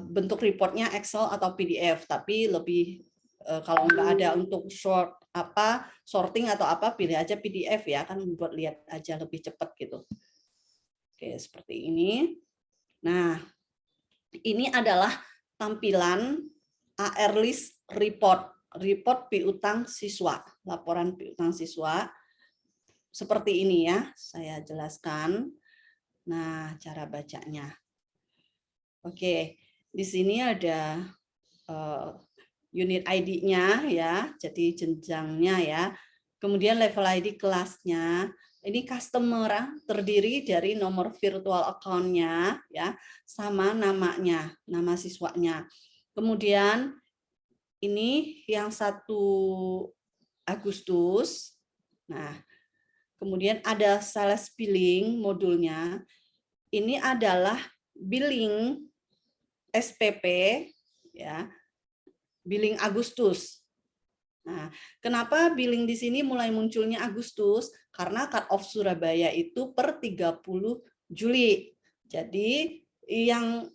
bentuk reportnya Excel atau PDF, tapi lebih kalau nggak ada untuk sorting atau apa, pilih aja PDF ya, kan buat lihat aja lebih cepat gitu. Oke, seperti ini. Nah, ini adalah tampilan AR list report piutang siswa, laporan piutang siswa. Seperti ini ya, saya jelaskan. Nah, cara bacanya. Oke, di sini ada unit ID-nya ya, jadi jenjangnya ya. Kemudian level ID kelasnya. Ini customer terdiri dari nomor virtual account-nya ya, sama namanya, nama siswanya. Kemudian ini yang 1 Agustus. Nah, kemudian ada sales billing modulnya. Ini adalah billing SPP ya, billing Agustus. Nah, kenapa billing di sini mulai munculnya Agustus? Karena cut off Surabaya itu per 30 Juli. Jadi yang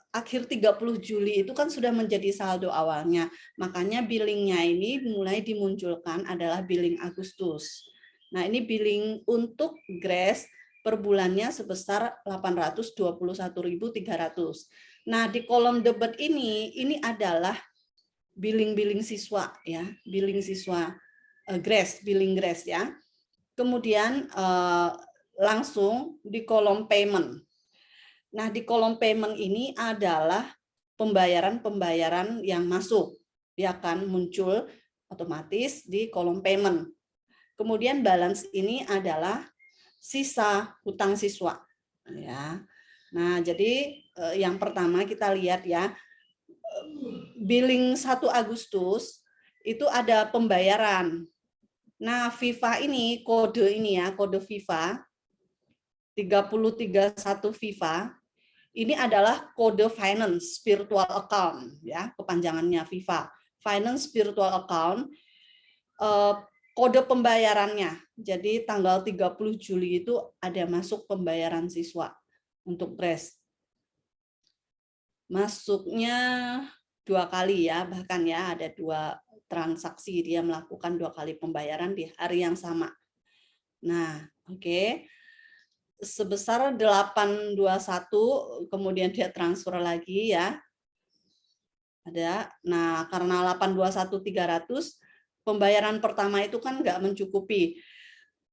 akhir 30 Juli itu kan sudah menjadi saldo awalnya. Makanya billingnya ini mulai dimunculkan adalah billing Agustus. Nah, ini billing untuk Grace per bulannya sebesar 821.300. Nah, di kolom debit ini adalah billing siswa ya, billing siswa Grace, billing Grace ya. Kemudian langsung di kolom payment. Nah, di kolom payment ini adalah pembayaran-pembayaran yang masuk. Dia akan muncul otomatis di kolom payment. Kemudian balance ini adalah sisa hutang siswa. Ya. Nah, jadi yang pertama kita lihat ya, billing 1 Agustus itu ada pembayaran. Nah, FIFA ini, kode ini ya, kode FIFA 3031 FIFA ini adalah kode finance virtual account ya, kepanjangannya FIFA. Finance virtual account, kode pembayarannya. Jadi tanggal 30 Juli itu ada masuk pembayaran siswa untuk Grace. Masuknya 2 kali ya, bahkan ya ada 2 transaksi, dia melakukan 2 kali pembayaran di hari yang sama. Nah, oke. Sebesar 821, kemudian dia transfer lagi ya. Ada. Nah, karena 821.300, pembayaran pertama itu kan nggak mencukupi.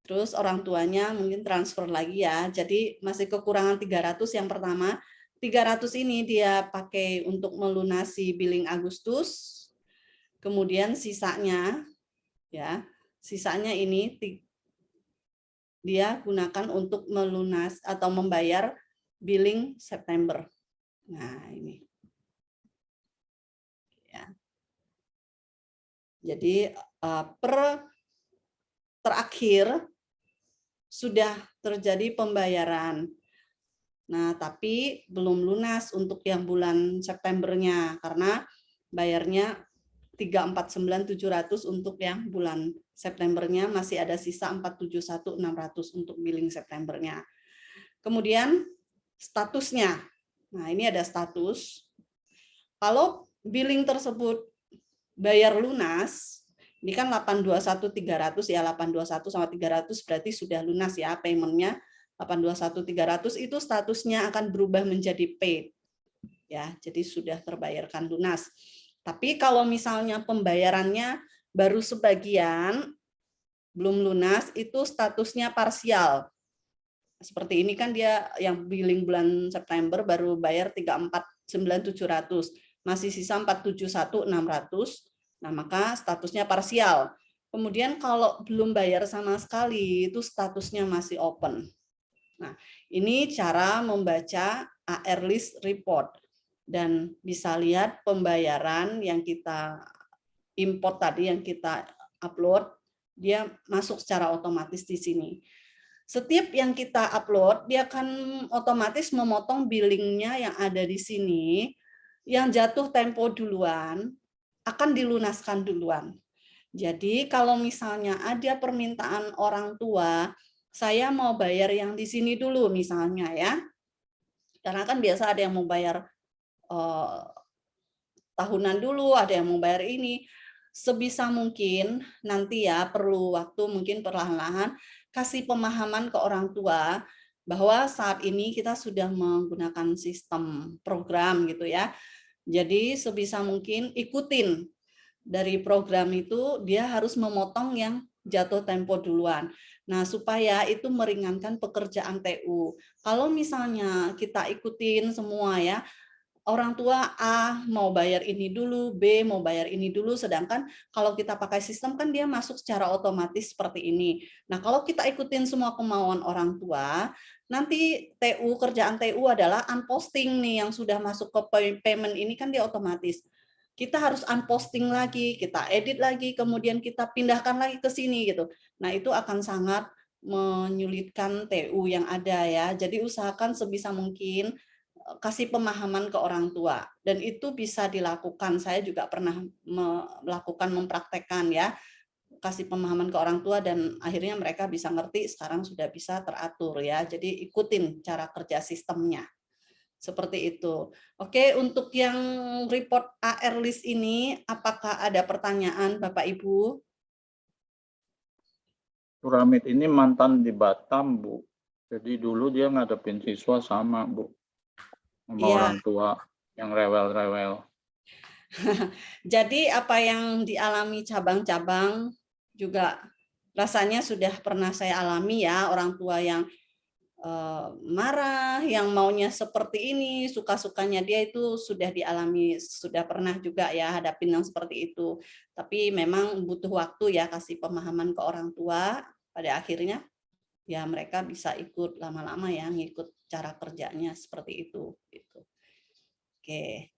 Terus orang tuanya mungkin transfer lagi ya. Jadi masih kekurangan 300 yang pertama. 300 ini dia pakai untuk melunasi billing Agustus. Kemudian sisanya ya, sisanya ini dia gunakan untuk melunas atau membayar billing September. Nah, ini. Ya. Jadi terakhir sudah terjadi pembayaran. Nah, tapi belum lunas untuk yang bulan Septembernya karena bayarnya 349.700 untuk yang bulan Septembernya, masih ada sisa 471.600 untuk billing Septembernya. Kemudian statusnya. Nah, ini ada status. Kalau billing tersebut bayar lunas, ini kan 821.300 ya, 821 sama 300 berarti sudah lunas ya paymentnya. 821.300 itu statusnya akan berubah menjadi paid. Ya, jadi sudah terbayarkan lunas. Tapi kalau misalnya pembayarannya baru sebagian, belum lunas, itu statusnya parsial. Seperti ini kan dia yang billing bulan September baru bayar 349.700, masih sisa 471.600. Nah, maka statusnya parsial. Kemudian kalau belum bayar sama sekali, itu statusnya masih open. Nah, ini cara membaca AR list report. Dan bisa lihat pembayaran yang kita import tadi, yang kita upload, dia masuk secara otomatis di sini. Setiap yang kita upload, dia akan otomatis memotong billingnya yang ada di sini, yang jatuh tempo duluan, akan dilunaskan duluan. Jadi kalau misalnya ada permintaan orang tua, saya mau bayar yang di sini dulu misalnya ya, karena kan biasa ada yang mau bayar tahunan dulu, ada yang mau bayar ini. Sebisa mungkin nanti ya perlu waktu mungkin perlahan-lahan kasih pemahaman ke orang tua bahwa saat ini kita sudah menggunakan sistem program gitu ya. Jadi sebisa mungkin ikutin dari program itu, dia harus memotong yang jatuh tempo duluan. Nah, supaya itu meringankan pekerjaan TU. Kalau misalnya kita ikutin semua ya, orang tua A mau bayar ini dulu, B mau bayar ini dulu, sedangkan kalau kita pakai sistem kan dia masuk secara otomatis seperti ini. Nah, kalau kita ikutin semua kemauan orang tua, nanti TU, kerjaan TU adalah unposting nih yang sudah masuk ke payment ini kan dia otomatis. Kita harus unposting lagi, kita edit lagi, kemudian kita pindahkan lagi ke sini gitu. Nah, itu akan sangat menyulitkan TU yang ada ya. Jadi usahakan sebisa mungkin kasih pemahaman ke orang tua, dan itu bisa dilakukan. Saya juga pernah melakukan, mempraktekkan ya, kasih pemahaman ke orang tua dan akhirnya mereka bisa ngerti, sekarang sudah bisa teratur ya. Jadi ikutin cara kerja sistemnya. Seperti itu. Oke, untuk yang report AR list ini, apakah ada pertanyaan Bapak Ibu? Suramit ini mantan di Batam, Bu. Jadi dulu dia ngadepin siswa sama, Bu. Sama Iya. orang tua yang rewel-rewel. Jadi apa yang dialami cabang-cabang juga rasanya sudah pernah saya alami ya, orang tua yang marah, yang maunya seperti ini, suka-sukanya dia itu sudah dialami, sudah pernah juga ya hadapin yang seperti itu. Tapi memang butuh waktu ya, kasih pemahaman ke orang tua, pada akhirnya ya mereka bisa ikut lama-lama ya, ngikut cara kerjanya seperti itu. Gitu. Oke,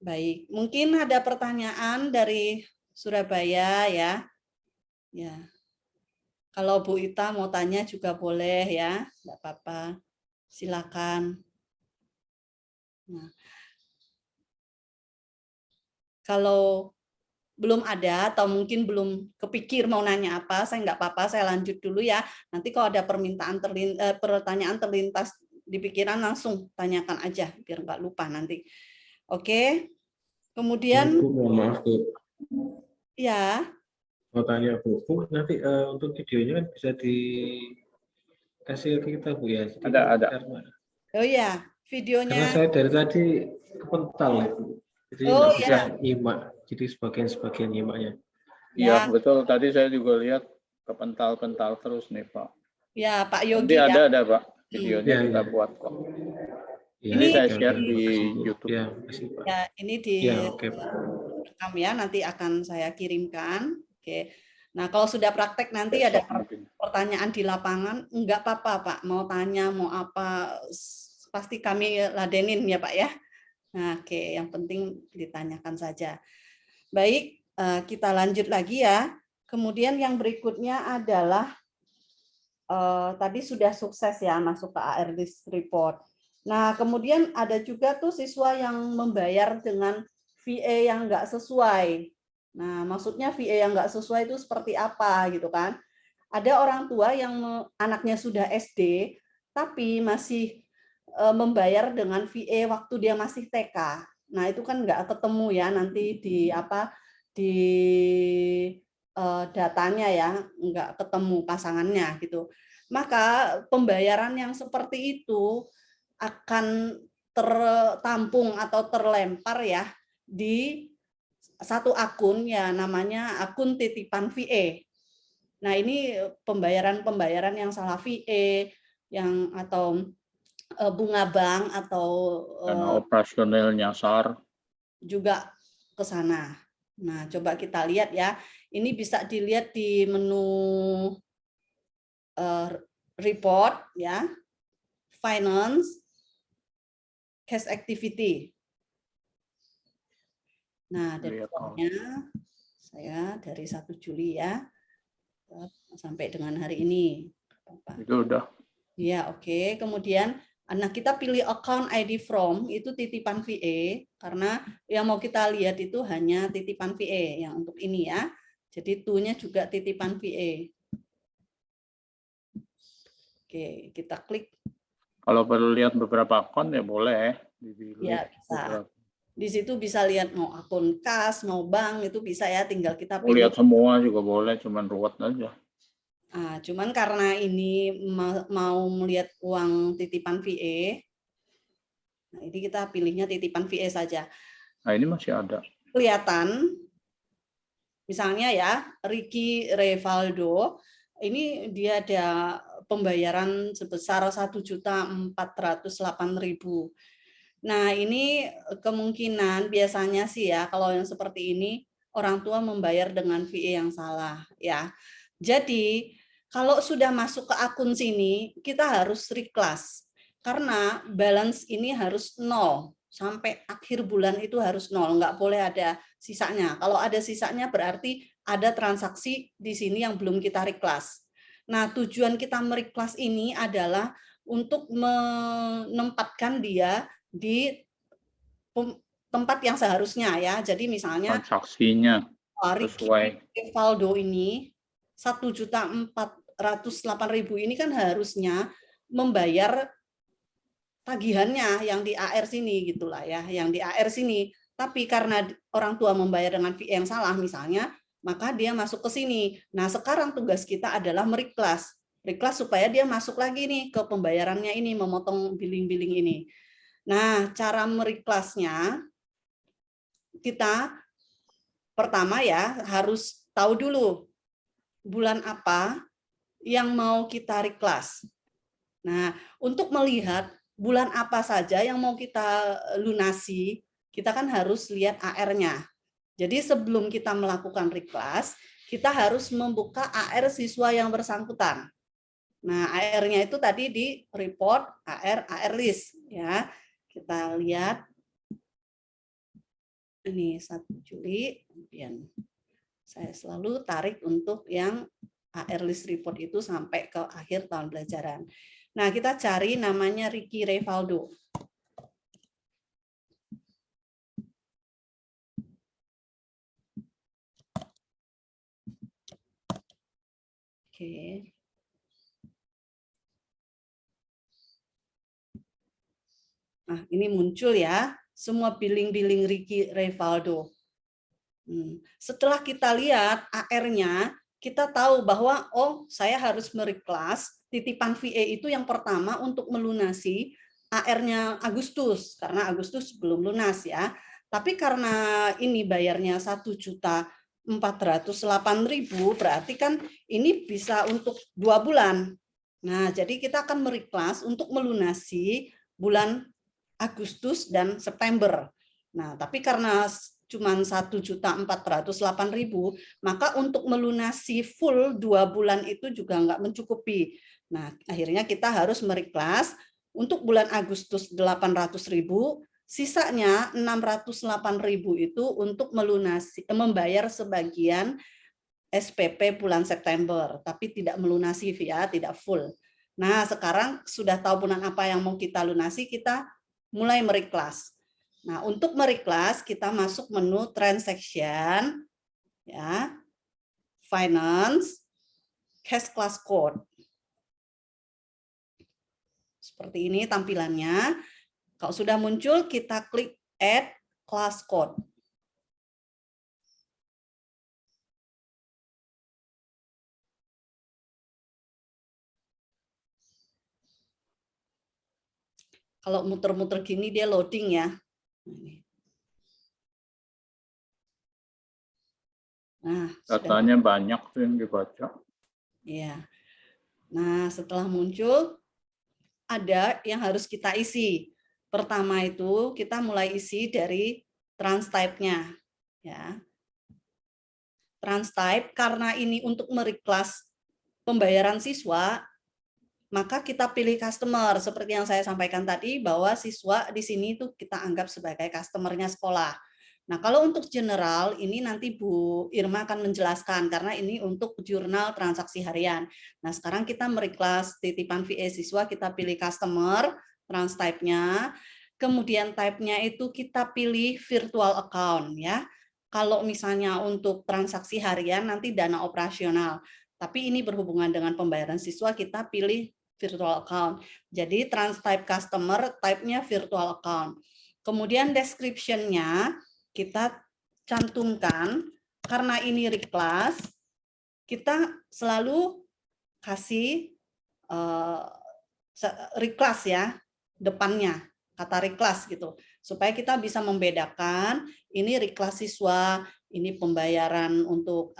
baik. Mungkin ada pertanyaan dari Surabaya ya. Ya. Kalau Bu Ita mau tanya juga boleh ya, nggak apa-apa. Silakan. Nah, kalau belum ada atau mungkin belum kepikir mau nanya apa, saya nggak apa-apa, saya lanjut dulu ya. Nanti kalau ada pertanyaan terlintas di pikiran langsung tanyakan aja biar nggak lupa nanti. Oke. Kemudian Bu, mohon maaf Bu, ya, mau tanya Bu, nanti untuk videonya kan bisa dikasih ke kita Bu ya. Jadi Ada. oh ya, Karena videonya. saya dari tadi kepental ya Bu, jadi Oh nggak bisa ya, nyimak, jadi sebagian nyimaknya. Iya, ya, betul. Tadi saya juga lihat kepental-pental terus nih, Pak. ya Pak Nanti Yogi ya. ada, Pak. Videonya Ya, kita ya. buat kok. Ya, Nanti saya oke, share oke. di Makasih, Bu. YouTube. Ya, makasih Pak. Ya, ini Ya, oke Pak. direkam ya, nanti akan saya kirimkan. Oke. Nah, kalau sudah praktek nanti ada Besok mungkin. pertanyaan di lapangan, enggak apa-apa Pak, mau tanya, mau apa, pasti kami ladenin ya Pak ya. Nah, oke, yang penting ditanyakan saja. Baik, kita lanjut lagi ya. Kemudian yang berikutnya adalah tadi sudah sukses ya masuk ke AR list report. Nah, kemudian ada juga tuh siswa yang membayar dengan VA yang nggak sesuai. Nah, maksudnya VA yang nggak sesuai itu seperti apa gitu kan? Ada orang tua yang anaknya sudah SD, tapi masih membayar dengan VA waktu dia masih TK. Nah, itu kan nggak ketemu ya nanti di di datanya ya, nggak ketemu pasangannya gitu. Maka pembayaran yang seperti itu akan tertampung atau terlempar ya di satu akun ya namanya akun titipan VA. Nah, ini pembayaran yang salah VA yang atau bunga bank atau Karena operasional nyasar. juga ke sana. Nah, coba kita lihat ya. Ini bisa dilihat di menu report ya. Finance, cash activity. Nah, dashboardnya saya dari 1 Juli ya sampai dengan hari ini. Itu udah. Ya, oke. Kemudian kita pilih account ID from itu titipan VA karena yang mau kita lihat itu hanya titipan VA yang untuk ini ya. Jadi to-nya juga titipan VA. Oke, kita klik. Kalau perlu lihat beberapa akun ya boleh dipilih. Ya, bisa. Di situ bisa lihat mau akun kas, mau bank itu bisa ya, tinggal kita pilih. Mau lihat semua juga boleh, cuman ruwet aja. Nah, cuman karena ini mau melihat uang titipan VA, nah ini kita pilihnya titipan VA saja. Nah, ini masih ada. Kelihatan, misalnya ya, Ricky Revaldo, ini dia ada pembayaran sebesar 1.408.000. Nah, ini kemungkinan biasanya sih ya, kalau yang seperti ini, orang tua membayar dengan VA yang salah ya. Jadi, kalau sudah masuk ke akun sini, kita harus reclass. Karena balance ini harus 0. Sampai akhir bulan itu harus 0. Nggak boleh ada sisanya. Kalau ada sisanya berarti ada transaksi di sini yang belum kita reclass. Nah, tujuan kita mereclass ini adalah untuk menempatkan dia di tempat yang seharusnya ya. Jadi misalnya transaksinya sesuai. Valdo ini 1.408.000 ini kan harusnya membayar tagihannya yang di AR sini gitulah ya, yang di AR sini. Tapi karena orang tua membayar dengan fee yang salah misalnya, maka dia masuk ke sini. Nah, sekarang tugas kita adalah merequest supaya dia masuk lagi nih ke pembayarannya ini, memotong billing-billing ini. Nah, cara merequestnya kita pertama ya harus tahu dulu bulan apa yang mau kita request. Nah, untuk melihat bulan apa saja yang mau kita lunasi, kita kan harus lihat AR-nya. Jadi sebelum kita melakukan request, kita harus membuka AR siswa yang bersangkutan. Nah, AR-nya itu tadi di report AR list ya. Kita lihat ini 1 Juli, kemudian saya selalu tarik untuk yang AR list report itu sampai ke akhir tahun pelajaran. Nah, kita cari namanya Ricky Revaldo. Oke. Nah, ini muncul ya, semua billing-billing Ricky Revaldo. Setelah kita lihat AR-nya, kita tahu bahwa oh, saya harus merequest titipan VA itu yang pertama untuk melunasi AR-nya Agustus karena Agustus belum lunas ya. Tapi karena ini bayarnya 1.408.000 berarti kan ini bisa untuk 2 bulan. Nah, jadi kita akan merequest untuk melunasi bulan Agustus dan September. Nah, tapi karena cuma 1.408.000, maka untuk melunasi full 2 bulan itu juga nggak mencukupi. Nah, akhirnya kita harus merequest untuk bulan Agustus 800.000, sisanya 608.000 itu untuk melunasi, membayar sebagian SPP bulan September, tapi tidak melunasi ya, tidak full. Nah, sekarang sudah tahu bulan apa yang mau kita lunasi, kita mulai merequest. Nah, untuk merequest kita masuk menu transaction, ya, finance, cash class code. Seperti ini tampilannya. Kalau sudah muncul, kita klik add class code. Kalau muter-muter gini dia loading ya. Nah, Datanya banyak tuh yang dibaca. Iya. Nah, setelah muncul ada yang harus kita isi. Pertama itu kita mulai isi dari transtype-nya, ya. Transtype karena ini untuk merequest pembayaran siswa, maka kita pilih customer seperti yang saya sampaikan tadi bahwa siswa di sini itu kita anggap sebagai customernya sekolah. Nah, kalau untuk general ini nanti Bu Irma akan menjelaskan karena ini untuk jurnal transaksi harian. Nah, sekarang kita merequest titipan VA siswa, kita pilih customer, transtype-nya. Kemudian type-nya itu kita pilih virtual account ya. Kalau misalnya untuk transaksi harian nanti dana operasional. Tapi ini berhubungan dengan pembayaran siswa, kita pilih virtual account. Jadi transtype customer, type-nya virtual account. Kemudian description-nya kita cantumkan, karena ini request, kita selalu kasih request ya, depannya, kata request gitu. Supaya kita bisa membedakan, ini request siswa, ini pembayaran untuk,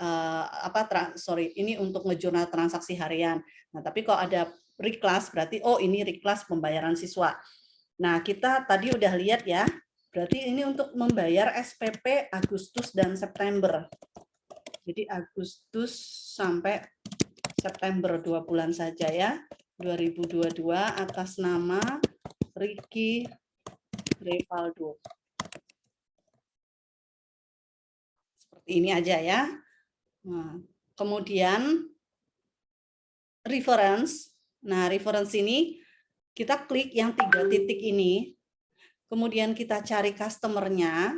ini untuk ngejurnal transaksi harian. Nah, tapi kalau ada request, berarti, oh ini request pembayaran siswa. Nah, kita tadi udah lihat ya, berarti ini untuk membayar SPP Agustus dan September. Jadi Agustus sampai September 2 bulan saja ya. 2022 atas nama Ricky Revaldo. Seperti ini aja ya. Nah, kemudian reference. Nah, reference ini kita klik yang 3 titik ini. Kemudian kita cari customer-nya.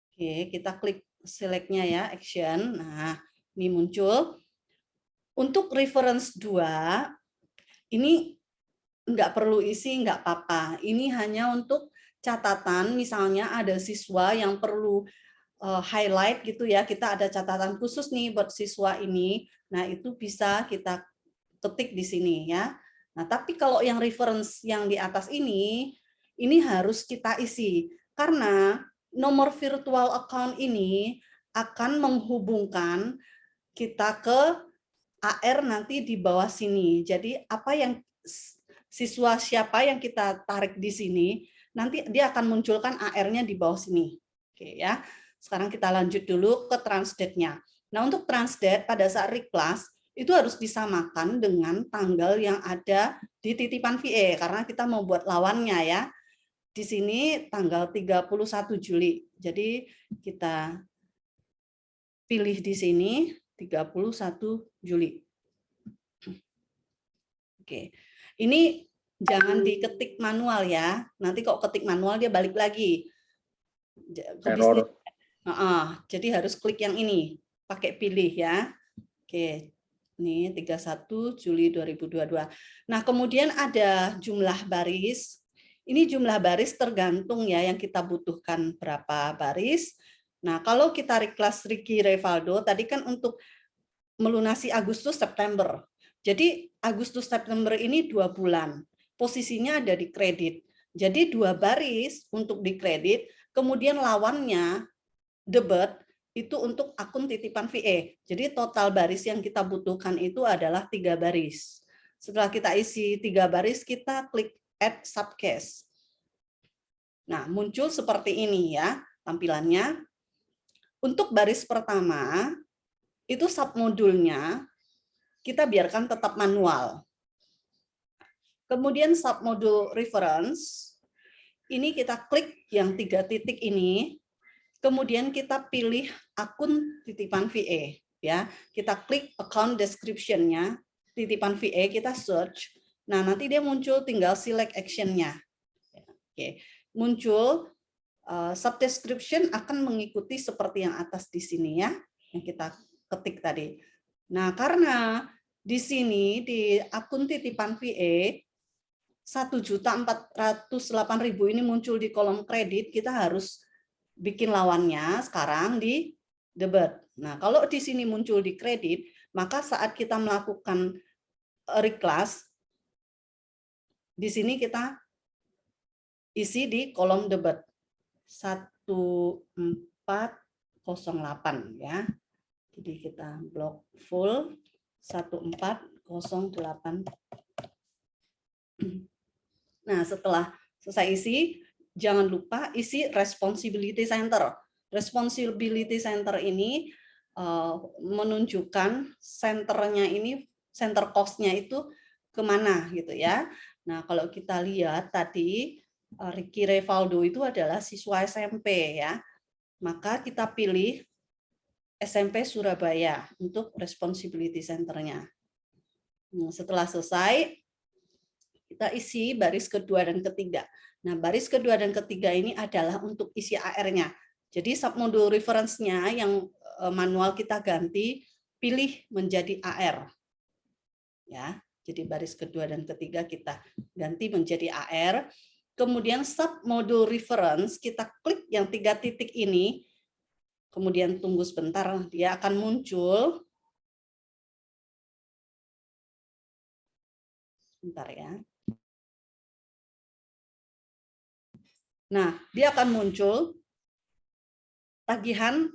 Oke, kita klik select-nya ya, action. Nah, ini muncul. Untuk reference 2, ini nggak perlu isi, nggak apa-apa. Ini hanya untuk catatan, misalnya ada siswa yang perlu highlight gitu ya, kita ada catatan khusus nih buat siswa ini. Nah, itu bisa kita ketik di sini ya. Nah, tapi kalau yang reference yang di atas ini harus kita isi. Karena nomor virtual account ini akan menghubungkan kita ke AR nanti di bawah sini. Jadi apa yang siswa siapa yang kita tarik di sini, nanti dia akan munculkan AR-nya di bawah sini. Oke ya. Sekarang kita lanjut dulu ke transdate-nya. Nah, untuk transdate pada saat reclass itu harus disamakan dengan tanggal yang ada di titipan VA karena kita mau buat lawannya ya. Di sini tanggal 31 Juli. Jadi kita pilih di sini 31 Juli. Oke. Ini jangan diketik manual ya. Nanti kok ketik manual dia balik lagi. Ke bisnis. Jadi harus klik yang ini, pakai pilih ya. Oke. Ini 31 Juli 2022. Nah, kemudian ada jumlah baris. Ini jumlah baris tergantung ya yang kita butuhkan berapa baris. Nah, kalau kita reclass Ricky Revaldo, tadi kan untuk melunasi Agustus September. Jadi Agustus September ini 2 bulan. Posisinya ada di kredit. Jadi 2 baris untuk di kredit, kemudian lawannya debit itu untuk akun titipan VA. Jadi total baris yang kita butuhkan itu adalah 3 baris. Setelah kita isi 3 baris, kita klik add subcase. Nah, muncul seperti ini ya tampilannya. Untuk baris pertama, itu submodulnya kita biarkan tetap manual. Kemudian submodul reference, ini kita klik yang 3 titik ini, kemudian kita pilih akun titipan VA. Ya, kita klik account description-nya, titipan VA, kita search. Nah, nanti dia muncul, tinggal select action-nya. Oke, muncul subdescription akan mengikuti seperti yang atas di sini ya, yang kita ketik tadi. Nah, karena di sini di akun titipan VA 1.408.000 ini muncul di kolom kredit, kita harus bikin lawannya sekarang di debit. Nah, kalau di sini muncul di kredit, maka saat kita melakukan reclass, di sini kita isi di kolom debit 1408 ya. Jadi kita blok full 1408. Nah, setelah selesai isi, jangan lupa isi responsibility center. Responsibility center ini menunjukkan senternya ini, center cost-nya itu kemana gitu ya. Nah, kalau kita lihat tadi Ricky Revaldo itu adalah siswa SMP ya. Maka kita pilih SMP Surabaya untuk responsibility center-nya. Nah, setelah selesai, kita isi baris kedua dan ketiga. Nah, baris kedua dan ketiga ini adalah untuk isi AR-nya. Jadi submodul reference-nya yang manual kita ganti, pilih menjadi AR. Ya, jadi baris kedua dan ketiga kita ganti menjadi AR. Kemudian submodul reference, kita klik yang 3 titik ini, kemudian tunggu sebentar, dia akan muncul. Sebentar ya. Nah, dia akan muncul tagihan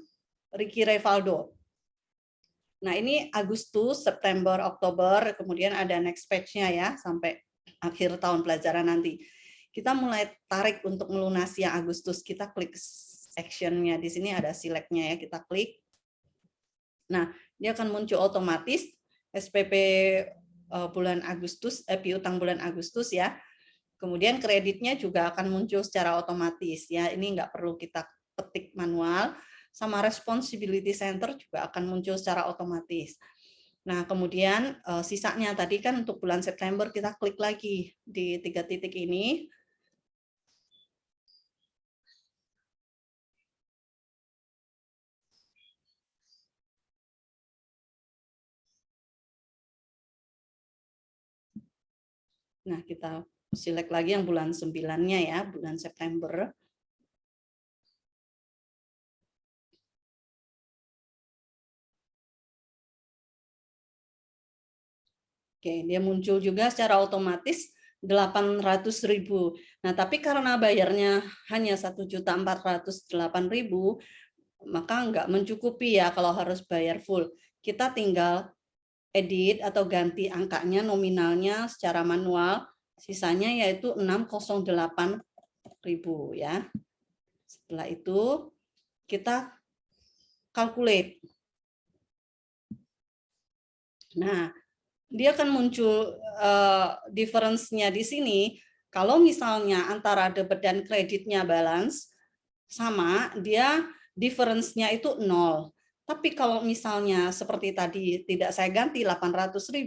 Ricky Revaldo. Nah, ini Agustus, September, Oktober, kemudian ada next page-nya ya, sampai akhir tahun pelajaran nanti. Kita mulai tarik untuk melunasi yang Agustus, kita klik action-nya. Di sini ada select-nya ya, kita klik. Nah, dia akan muncul otomatis SPP bulan Agustus, piutang bulan Agustus ya. Kemudian kreditnya juga akan muncul secara otomatis ya. Ini nggak perlu kita ketik manual. Sama responsibility center juga akan muncul secara otomatis. Nah, kemudian sisanya tadi kan untuk bulan September kita klik lagi di 3 titik ini. Nah, kita select lagi yang bulan 9-nya ya, bulan September. Oke, dia muncul juga secara otomatis 800.000. Nah, tapi karena bayarnya hanya 1.408.000, maka nggak mencukupi ya kalau harus bayar full. Kita tinggal edit atau ganti angkanya nominalnya secara manual, sisanya yaitu 608.000 ya. Setelah itu kita calculate. Nah, dia akan muncul difference-nya di sini. Kalau misalnya antara debit dan kreditnya balance sama, dia difference-nya itu 0. Tapi kalau misalnya seperti tadi tidak saya ganti 800.000,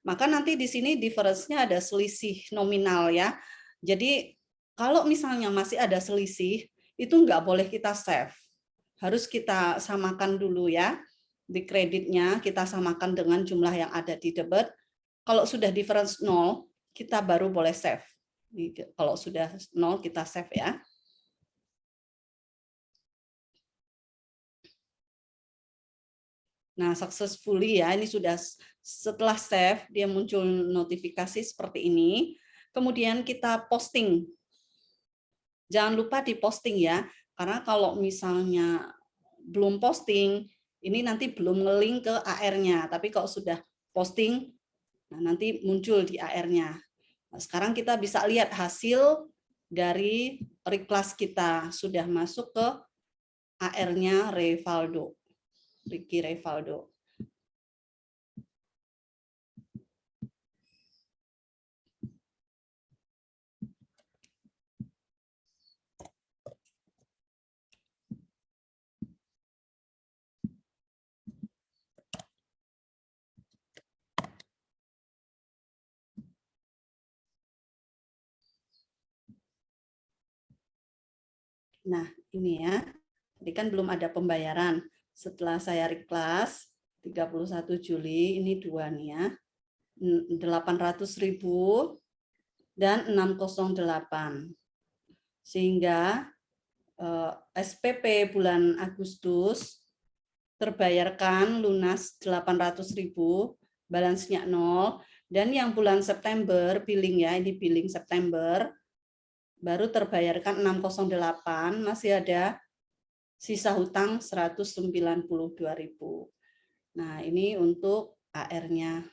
maka nanti di sini difference-nya ada selisih nominal ya. Jadi kalau misalnya masih ada selisih, itu nggak boleh kita save. Harus kita samakan dulu ya. Di kreditnya kita samakan dengan jumlah yang ada di debit. Kalau sudah difference 0, kita baru boleh save. Kalau sudah 0, kita save ya. Nah, successfully ya, ini sudah setelah save, dia muncul notifikasi seperti ini. Kemudian kita posting. Jangan lupa di posting ya, karena kalau misalnya belum posting, ini nanti belum nge-link ke AR-nya. Tapi kalau sudah posting, nah nanti muncul di AR-nya. Nah, sekarang kita bisa lihat hasil dari reclass kita. Sudah masuk ke AR-nya Rivaldo. Ricky Rivaldo. Nah, ini ya. Tadi kan belum ada pembayaran. Setelah saya reclass 31 Juli, ini dua nih ya. 800.000 dan 608. Sehingga SPP bulan Agustus terbayarkan lunas 800.000, balansnya 0, dan yang bulan September billing ya, ini billing September baru terbayarkan 608, masih ada sisa hutang 192.000. Nah, ini untuk AR-nya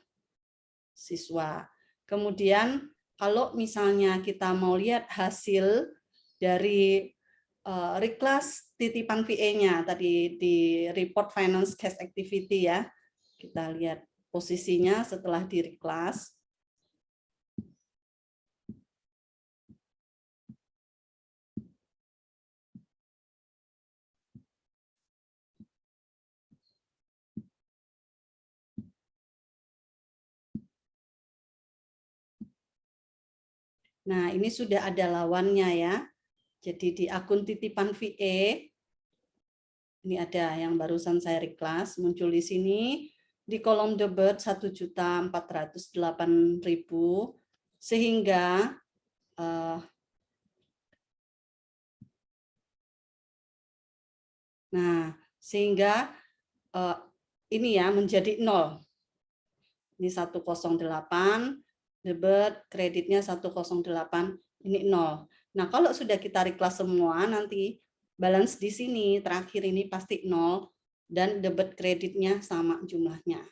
siswa. Kemudian kalau misalnya kita mau lihat hasil dari reclass titipan VA-nya tadi di report finance cash activity ya. Kita lihat posisinya setelah di reclass. Nah, ini sudah ada lawannya ya. Jadi di akun titipan VA, ini ada yang barusan saya reclass, muncul di sini. Di kolom debit 1.408.000, sehingga ini ya menjadi 0. Ini 108, debit, kreditnya 108, ini 0. Nah, kalau sudah kita reclass semua, nanti balance di sini, terakhir ini pasti 0, dan debit kreditnya sama jumlahnya.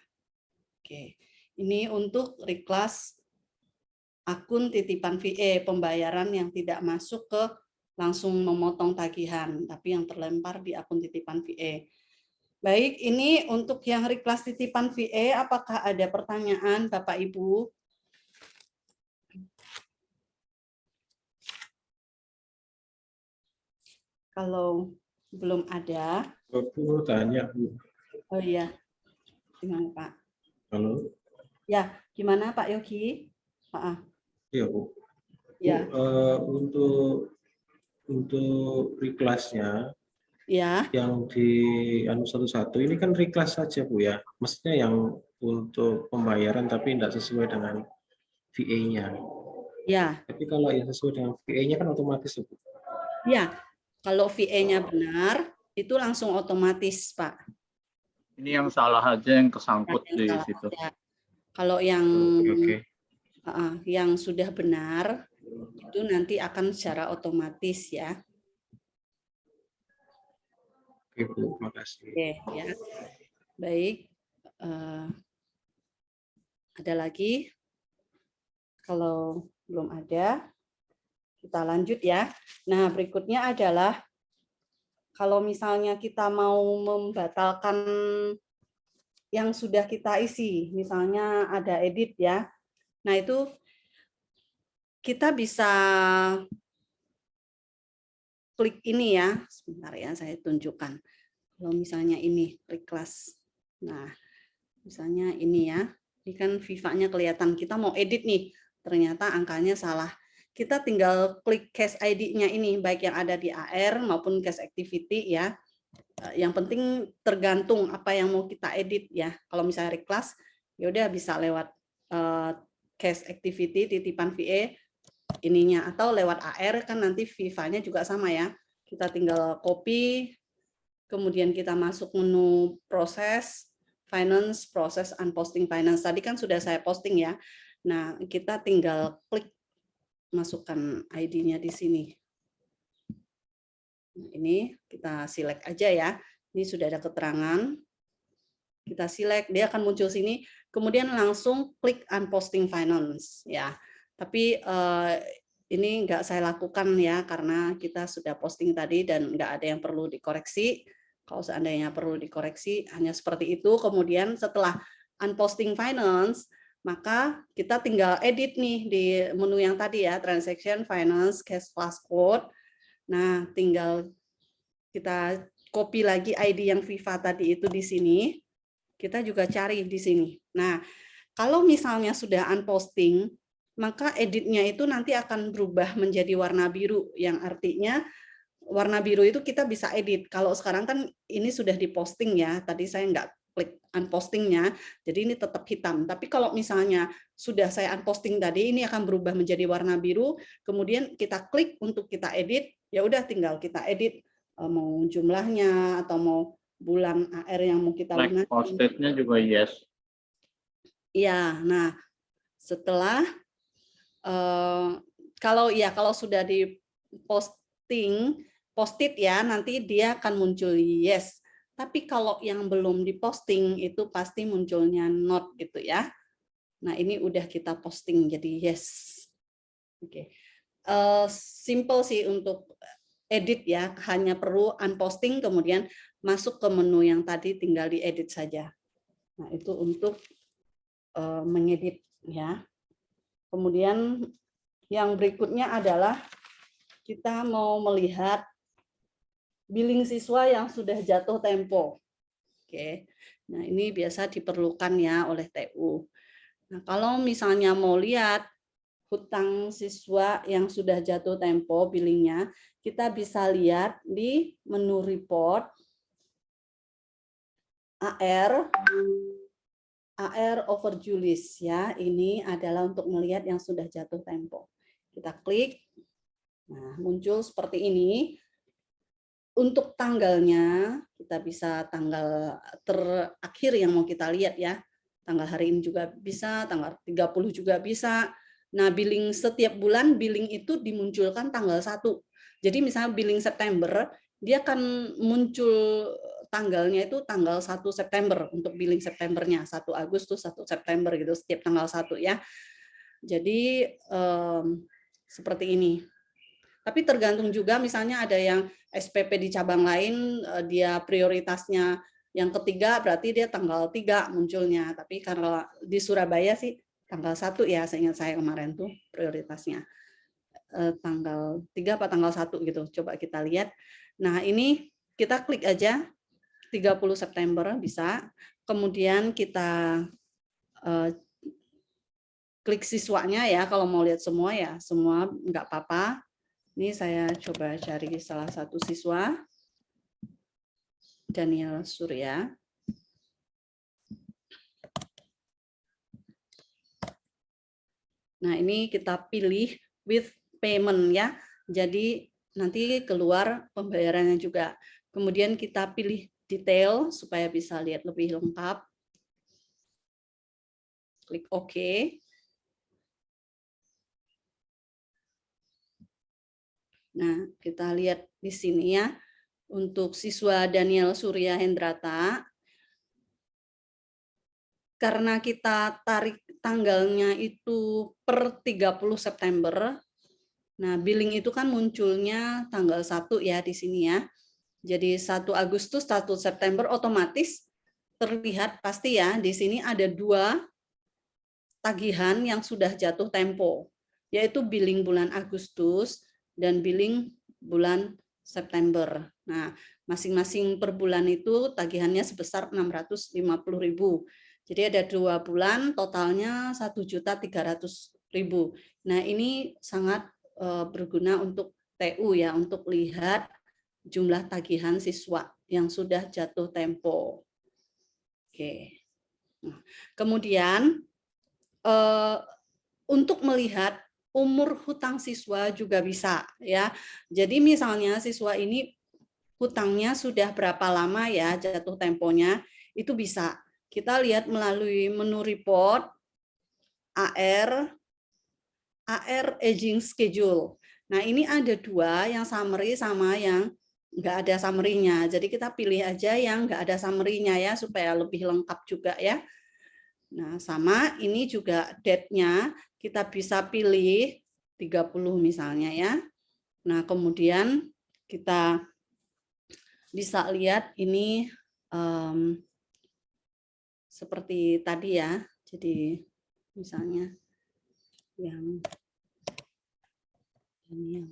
Oke, ini untuk reclass akun titipan VA, pembayaran yang tidak masuk ke langsung memotong tagihan, tapi yang terlempar di akun titipan VA. Baik, ini untuk yang reclass titipan VA, apakah ada pertanyaan Bapak Ibu? Kalau belum ada. Aku tanya, Bu. Oh iya, gimana Pak? Halo? Ya, gimana Pak Yogi? Pak. Iya, Bu. Ya. Untuk reclass-nya, Ya. yang di 1.1 ini kan reclass saja, Bu ya. Maksudnya yang untuk pembayaran tapi tidak sesuai dengan VA-nya. Ya, Tapi kalau yang sesuai dengan VA-nya kan otomatis ya, Bu. ya. Kalau VA-nya benar, itu langsung otomatis, Pak. Ini yang salah aja yang kesangkut Yang di salah situ. aja. Kalau Oke. yang sudah benar, itu nanti akan secara otomatis ya. Oke, Bu. Makasih. Oke, ya. Baik. Ada lagi? Kalau belum ada, kita lanjut ya. Nah, berikutnya adalah kalau misalnya kita mau membatalkan yang sudah kita isi, misalnya ada edit ya. Nah, itu kita bisa klik ini ya. Sebentar ya, saya tunjukkan. Kalau misalnya ini, klik kelas. Nah, misalnya ini ya. Ini kan FIFA-nya kelihatan. Kita mau edit nih. Ternyata angkanya salah. Kita tinggal klik case ID-nya ini, baik yang ada di AR maupun case activity ya. Yang penting tergantung apa yang mau kita edit ya. Kalau misalnya reclass, ya udah bisa lewat case activity titipan VA ininya, atau lewat AR kan nanti FIFA-nya juga sama ya. Kita tinggal copy, kemudian kita masuk menu proses, finance, proses, unposting finance. Tadi kan sudah saya posting ya. Nah, kita tinggal klik masukkan ID-nya di sini. Nah, ini kita select aja ya. Ini sudah ada keterangan. Kita select, dia akan muncul sini. Kemudian langsung klik unposting finance ya. Tapi ini nggak saya lakukan ya karena kita sudah posting tadi dan nggak ada yang perlu dikoreksi. Kalau seandainya perlu dikoreksi hanya seperti itu. Kemudian setelah unposting finance, maka kita tinggal edit nih di menu yang tadi ya, transaction, finance, cash plus code. Nah, tinggal kita copy lagi ID yang FIFA tadi itu di sini. Kita juga cari di sini. Nah, kalau misalnya sudah unposting, maka editnya itu nanti akan berubah menjadi warna biru, yang artinya warna biru itu kita bisa edit. Kalau sekarang kan ini sudah diposting ya, tadi saya nggak klik unpostingnya, jadi ini tetap hitam. Tapi kalau misalnya sudah saya unposting tadi, ini akan berubah menjadi warna biru, kemudian kita klik untuk kita edit, ya udah tinggal kita edit mau jumlahnya atau mau bulan AR yang mau kita Like lunasin. posted-nya juga yes. Iya, nah setelah kalau sudah di posted ya, nanti dia akan muncul yes. Tapi kalau yang belum diposting itu pasti munculnya not gitu ya. Nah, ini udah kita posting jadi yes. Oke. Simple sih untuk edit ya, hanya perlu unposting kemudian masuk ke menu yang tadi tinggal diedit saja. Nah, itu untuk mengedit ya. Kemudian yang berikutnya adalah kita mau melihat billing siswa yang sudah jatuh tempo. Oke. Nah, ini biasa diperlukan ya oleh TU. Nah, kalau misalnya mau lihat hutang siswa yang sudah jatuh tempo billingnya, kita bisa lihat di menu report AR overdue list ya. Ini adalah untuk melihat yang sudah jatuh tempo. Kita klik. Nah, muncul seperti ini. Untuk tanggalnya, kita bisa tanggal terakhir yang mau kita lihat ya. Tanggal hari ini juga bisa, tanggal 30 juga bisa. Nah, billing setiap bulan, billing itu dimunculkan tanggal 1. Jadi misalnya billing September, dia akan muncul tanggalnya itu tanggal 1 September untuk billing Septembernya, 1 Agustus, 1 September gitu, setiap tanggal 1 ya. Jadi seperti ini. Tapi tergantung juga misalnya ada yang SPP di cabang lain, dia prioritasnya yang ketiga, berarti dia tanggal 3 munculnya. Tapi karena di Surabaya sih tanggal 1 ya, seingat saya kemarin tuh prioritasnya. Tanggal 3 apa tanggal 1 gitu, coba kita lihat. Nah ini kita klik aja, 30 September bisa. Kemudian kita klik siswanya ya, kalau mau lihat semua ya, semua nggak apa-apa. Ini saya coba cari salah satu siswa, Daniel Surya. Nah, ini kita pilih with payment ya. Jadi nanti keluar pembayarannya juga. Kemudian kita pilih detail supaya bisa lihat lebih lengkap. Klik OK. Nah, kita lihat di sini ya. Untuk siswa Daniel Surya Hendrata, karena kita tarik tanggalnya itu per 30 September, nah billing itu kan munculnya tanggal 1 ya di sini ya. Jadi 1 Agustus, 1 September otomatis terlihat pasti ya di sini ada 2 tagihan yang sudah jatuh tempo, yaitu billing bulan Agustus dan billing bulan September. Nah, masing-masing per bulan itu tagihannya sebesar 650.000. Jadi ada 2 bulan totalnya 1.300.000. Nah, ini sangat berguna untuk TU ya, untuk lihat jumlah tagihan siswa yang sudah jatuh tempo. Oke. Nah, kemudian untuk melihat umur hutang siswa juga bisa ya. Jadi misalnya siswa ini hutangnya sudah berapa lama ya jatuh temponya, itu bisa kita lihat melalui menu report AR aging schedule. Nah, ini ada 2 yang summary sama yang nggak ada summary-nya. Jadi kita pilih aja yang nggak ada summary-nya ya supaya lebih lengkap juga ya. Nah, sama ini juga date-nya kita bisa pilih 30 misalnya ya. Nah, kemudian kita bisa lihat ini seperti tadi ya. Jadi misalnya yang ini yang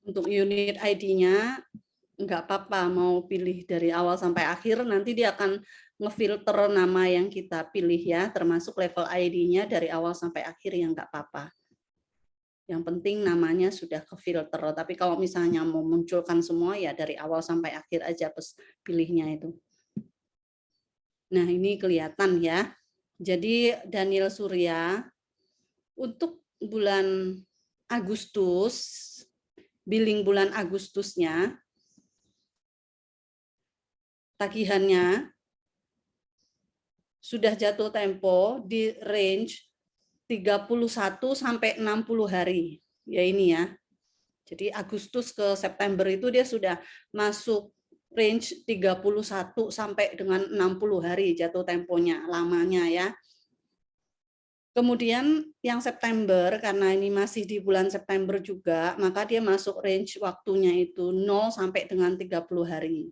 untuk unit ID-nya nggak apa-apa mau pilih dari awal sampai akhir, nanti dia akan ngefilter nama yang kita pilih ya, termasuk level ID-nya dari awal sampai akhir yang nggak apa-apa. Yang penting namanya sudah kefilter, tapi kalau misalnya mau munculkan semua ya dari awal sampai akhir aja pilihnya itu. Nah, ini kelihatan ya. Jadi Daniel Surya untuk bulan Agustus, billing bulan Agustusnya, tagihannya sudah jatuh tempo di range 31 sampai 60 hari. Ya ini ya. Jadi Agustus ke September itu dia sudah masuk range 31 sampai dengan 60 hari jatuh temponya, lamanya ya. Kemudian yang September, karena ini masih di bulan September juga, maka dia masuk range waktunya itu 0 sampai dengan 30 hari.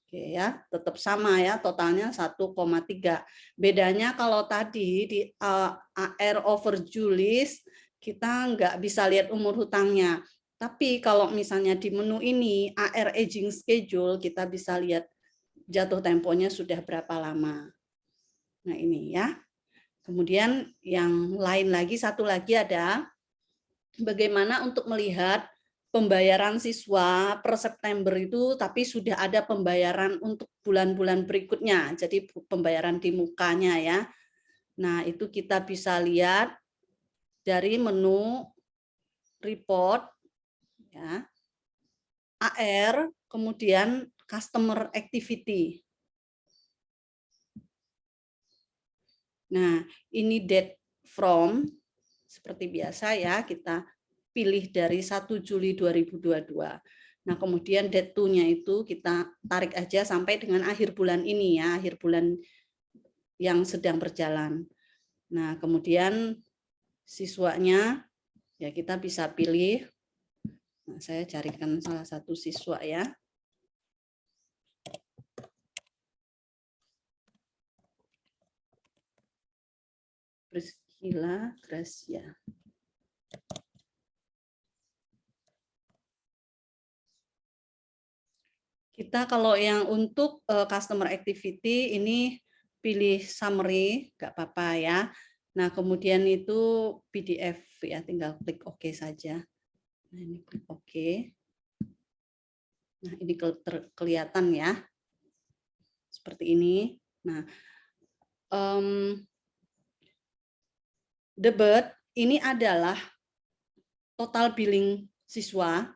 Oke ya, tetap sama ya, totalnya 1,3. Bedanya kalau tadi di AR over Julis, kita nggak bisa lihat umur hutangnya. Tapi kalau misalnya di menu ini, AR aging schedule, kita bisa lihat jatuh temponya sudah berapa lama. Nah ini ya. Kemudian yang lain lagi, satu lagi ada bagaimana untuk melihat pembayaran siswa per September itu, tapi sudah ada pembayaran untuk bulan-bulan berikutnya. Jadi pembayaran di mukanya ya. Nah itu kita bisa lihat dari menu report, ya, AR, kemudian customer activity. Nah, ini date from, seperti biasa ya, kita pilih dari 1 Juli 2022. Nah, kemudian date to-nya itu kita tarik aja sampai dengan akhir bulan ini ya, akhir bulan yang sedang berjalan. Nah, kemudian siswanya, ya kita bisa pilih. Nah, saya carikan salah satu siswa ya. Priscilla Gracia. Kita kalau yang untuk customer activity ini pilih summary, nggak apa-apa ya. Nah kemudian itu PDF ya, tinggal klik OK saja. Nah, ini klik oke. Nah, ini kelihatan ya. Seperti ini. Nah, debit ini adalah total billing siswa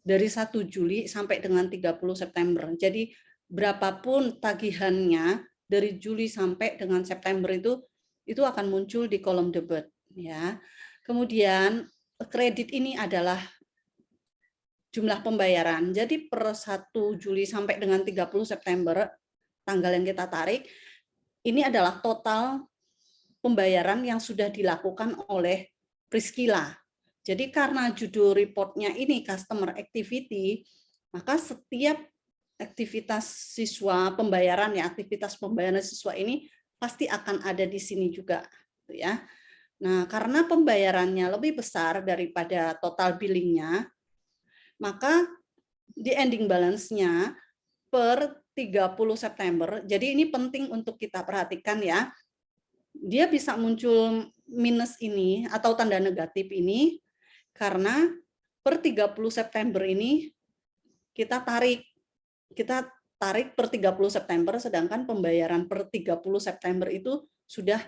dari 1 Juli sampai dengan 30 September. Jadi berapapun tagihannya dari Juli sampai dengan September itu akan muncul di kolom debit ya. Kemudian kredit ini adalah jumlah pembayaran. Jadi per 1 Juli sampai dengan 30 September tanggal yang kita tarik ini adalah total pembayaran yang sudah dilakukan oleh Priscilla. Jadi karena judul reportnya ini customer activity, maka setiap aktivitas siswa pembayaran ya, aktivitas pembayaran siswa ini pasti akan ada di sini juga, ya. Nah, karena pembayarannya lebih besar daripada total billingnya, maka di ending balance-nya per 30 September, jadi ini penting untuk kita perhatikan ya, dia bisa muncul minus ini atau tanda negatif ini karena per 30 September ini kita tarik per 30 September, sedangkan pembayaran per 30 September itu sudah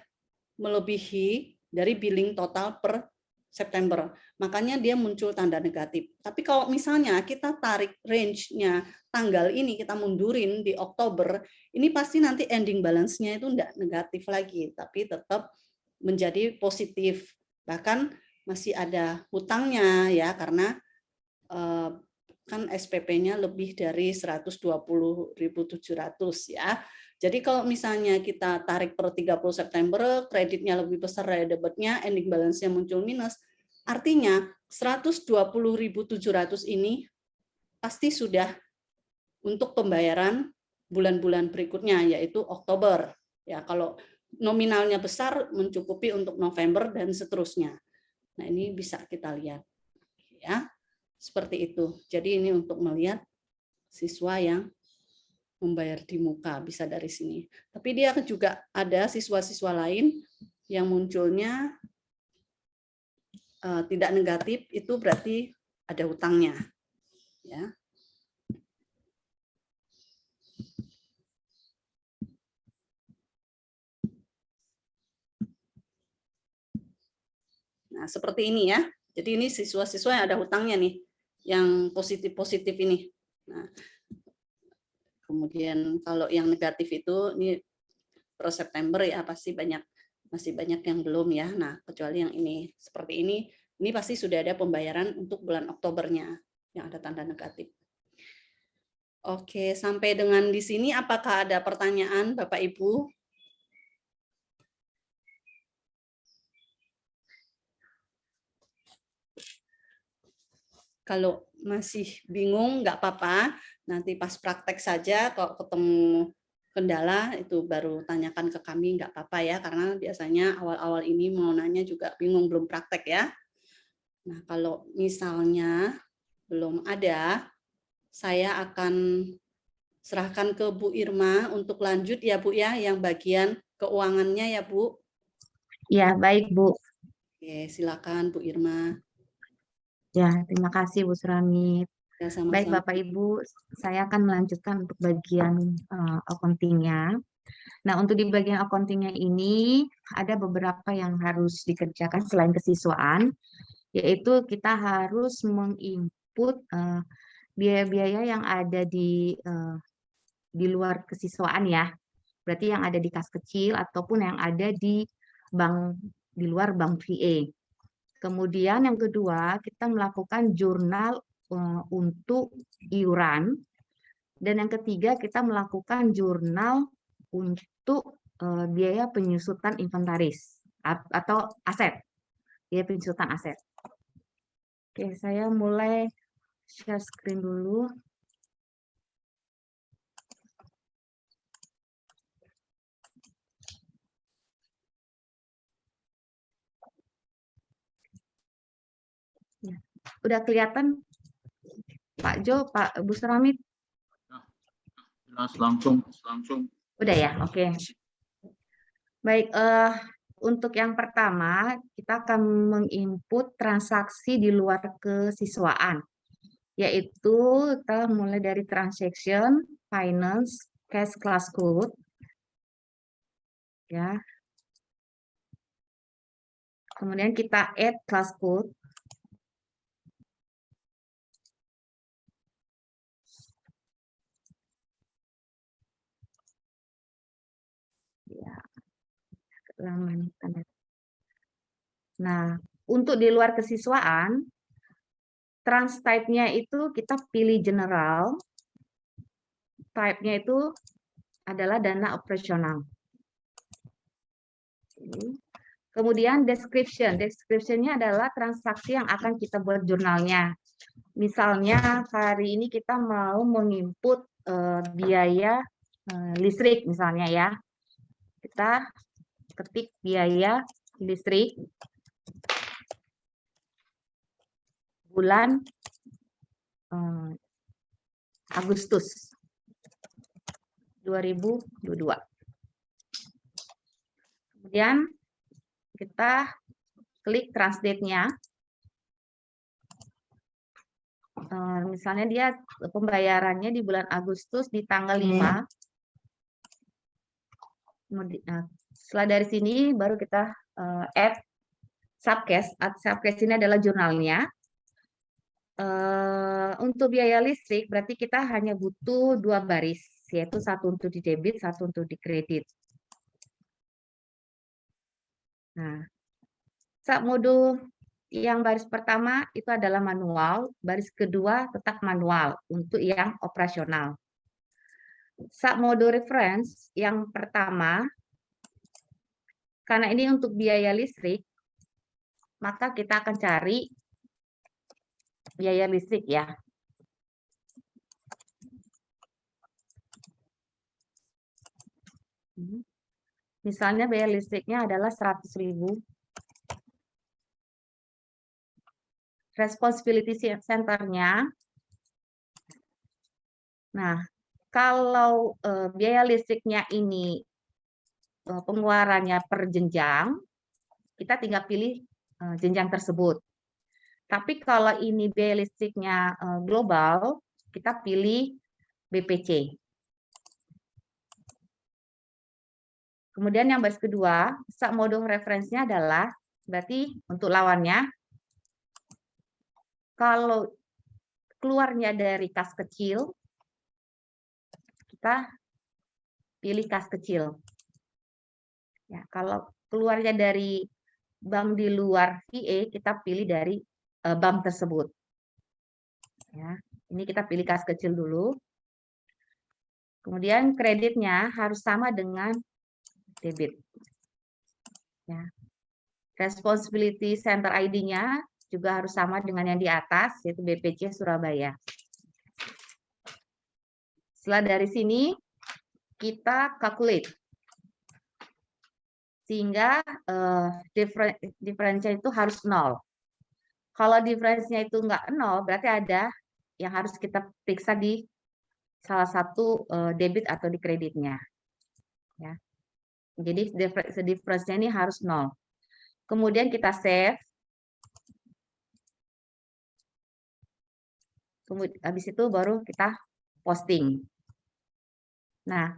melebihi dari billing total per September. Makanya dia muncul tanda negatif. Tapi kalau misalnya kita tarik range-nya tanggal ini, kita mundurin di Oktober, ini pasti nanti ending balance-nya itu enggak negatif lagi, tapi tetap menjadi positif. Bahkan masih ada hutangnya ya, karena kan SPP-nya lebih dari 120.700 ya. Jadi kalau misalnya kita tarik per 30 September, kreditnya lebih besar dari debitnya, ending balance-nya muncul minus, artinya 120.700 ini pasti sudah untuk pembayaran bulan-bulan berikutnya, yaitu Oktober. Ya, kalau nominalnya besar mencukupi untuk November dan seterusnya. Nah, ini bisa kita lihat. Ya, seperti itu. Jadi ini untuk melihat siswa yang membayar di muka, bisa dari sini. Tapi dia juga ada siswa-siswa lain yang munculnya tidak negatif, itu berarti ada hutangnya. Ya. Nah, seperti ini ya. Jadi ini siswa-siswa yang ada hutangnya nih, yang positif-positif ini. Nah, kemudian kalau yang negatif itu ini per September ya pasti masih banyak yang belum ya. Nah, kecuali yang ini seperti ini pasti sudah ada pembayaran untuk bulan Oktobernya yang ada tanda negatif. Oke, sampai dengan di sini apakah ada pertanyaan Bapak Ibu? Kalau masih bingung nggak apa-apa, nanti pas praktek saja kalau ketemu kendala itu baru tanyakan ke kami, nggak apa-apa ya, karena biasanya awal-awal ini mau nanya juga bingung, belum praktek ya. Nah, kalau misalnya belum ada, saya akan serahkan ke Bu Irma untuk lanjut ya Bu ya, yang bagian keuangannya ya Bu. Ya, baik Bu. Oke, silakan Bu Irma. Ya, terima kasih Bu Suramit. Ya, sama-sama. Baik Bapak Ibu, saya akan melanjutkan untuk bagian accounting-nya. Nah, untuk di bagian accounting-nya ini ada beberapa yang harus dikerjakan selain kesiswaan, yaitu kita harus menginput biaya-biaya yang ada di luar kesiswaan ya. Berarti yang ada di kas kecil ataupun yang ada di bank di luar bank VA. Kemudian yang kedua, kita melakukan jurnal untuk iuran. Dan yang ketiga, kita melakukan jurnal untuk biaya penyusutan inventaris atau aset. Biaya penyusutan aset. Oke, saya mulai share screen dulu. Udah kelihatan Pak Jo, Pak Bu Suramit? Jelas langsung. Udah ya, oke. Baik, Untuk yang pertama, kita akan menginput transaksi di luar kesiswaan, yaitu kita mulai dari transaction, finance, cash class code, ya. Kemudian kita add class code. Ya, lama nih tanda. Nah, untuk di luar kesiswaan, trans type-nya itu kita pilih general, type-nya itu adalah dana operasional. Kemudian description-nya adalah transaksi yang akan kita buat jurnalnya. Misalnya hari ini kita mau menginput biaya listrik misalnya ya. Kita ketik biaya listrik bulan Agustus 2022. Kemudian kita klik transdate-nya. Misalnya dia pembayarannya di bulan Agustus di tanggal 5. Setelah dari sini baru kita add subcase. Subcase ini adalah jurnalnya. Untuk biaya listrik berarti kita hanya butuh 2 baris, yaitu satu untuk di debit, satu untuk di kredit. Nah, submodul yang baris pertama itu adalah manual, baris kedua tetap manual untuk yang operasional. Submodul reference yang pertama, karena ini untuk biaya listrik, maka kita akan cari biaya listrik ya. Misalnya biaya listriknya adalah 100.000. Responsibility center-nya. Nah, kalau biaya listriknya ini pengeluarannya per jenjang, kita tinggal pilih jenjang tersebut. Tapi kalau ini biaya listriknya global, kita pilih BPC. Kemudian yang baris kedua, submodul referensinya adalah, berarti untuk lawannya, kalau keluarnya dari kas kecil, kita pilih kas kecil. Ya, kalau keluarnya dari bank di luar VA, kita pilih dari bank tersebut. Ya, ini kita pilih kas kecil dulu. Kemudian kreditnya harus sama dengan debit. Ya. Responsibility Center ID-nya juga harus sama dengan yang di atas, yaitu BPC Surabaya. Setelah dari sini, kita calculate. Sehingga diferensinya itu harus 0. Kalau diferensinya itu enggak 0, berarti ada yang harus kita periksa di salah satu debit atau di kreditnya. Ya. Jadi diferensinya ini harus 0. Kemudian kita save. Kemudian habis itu baru kita posting. Nah,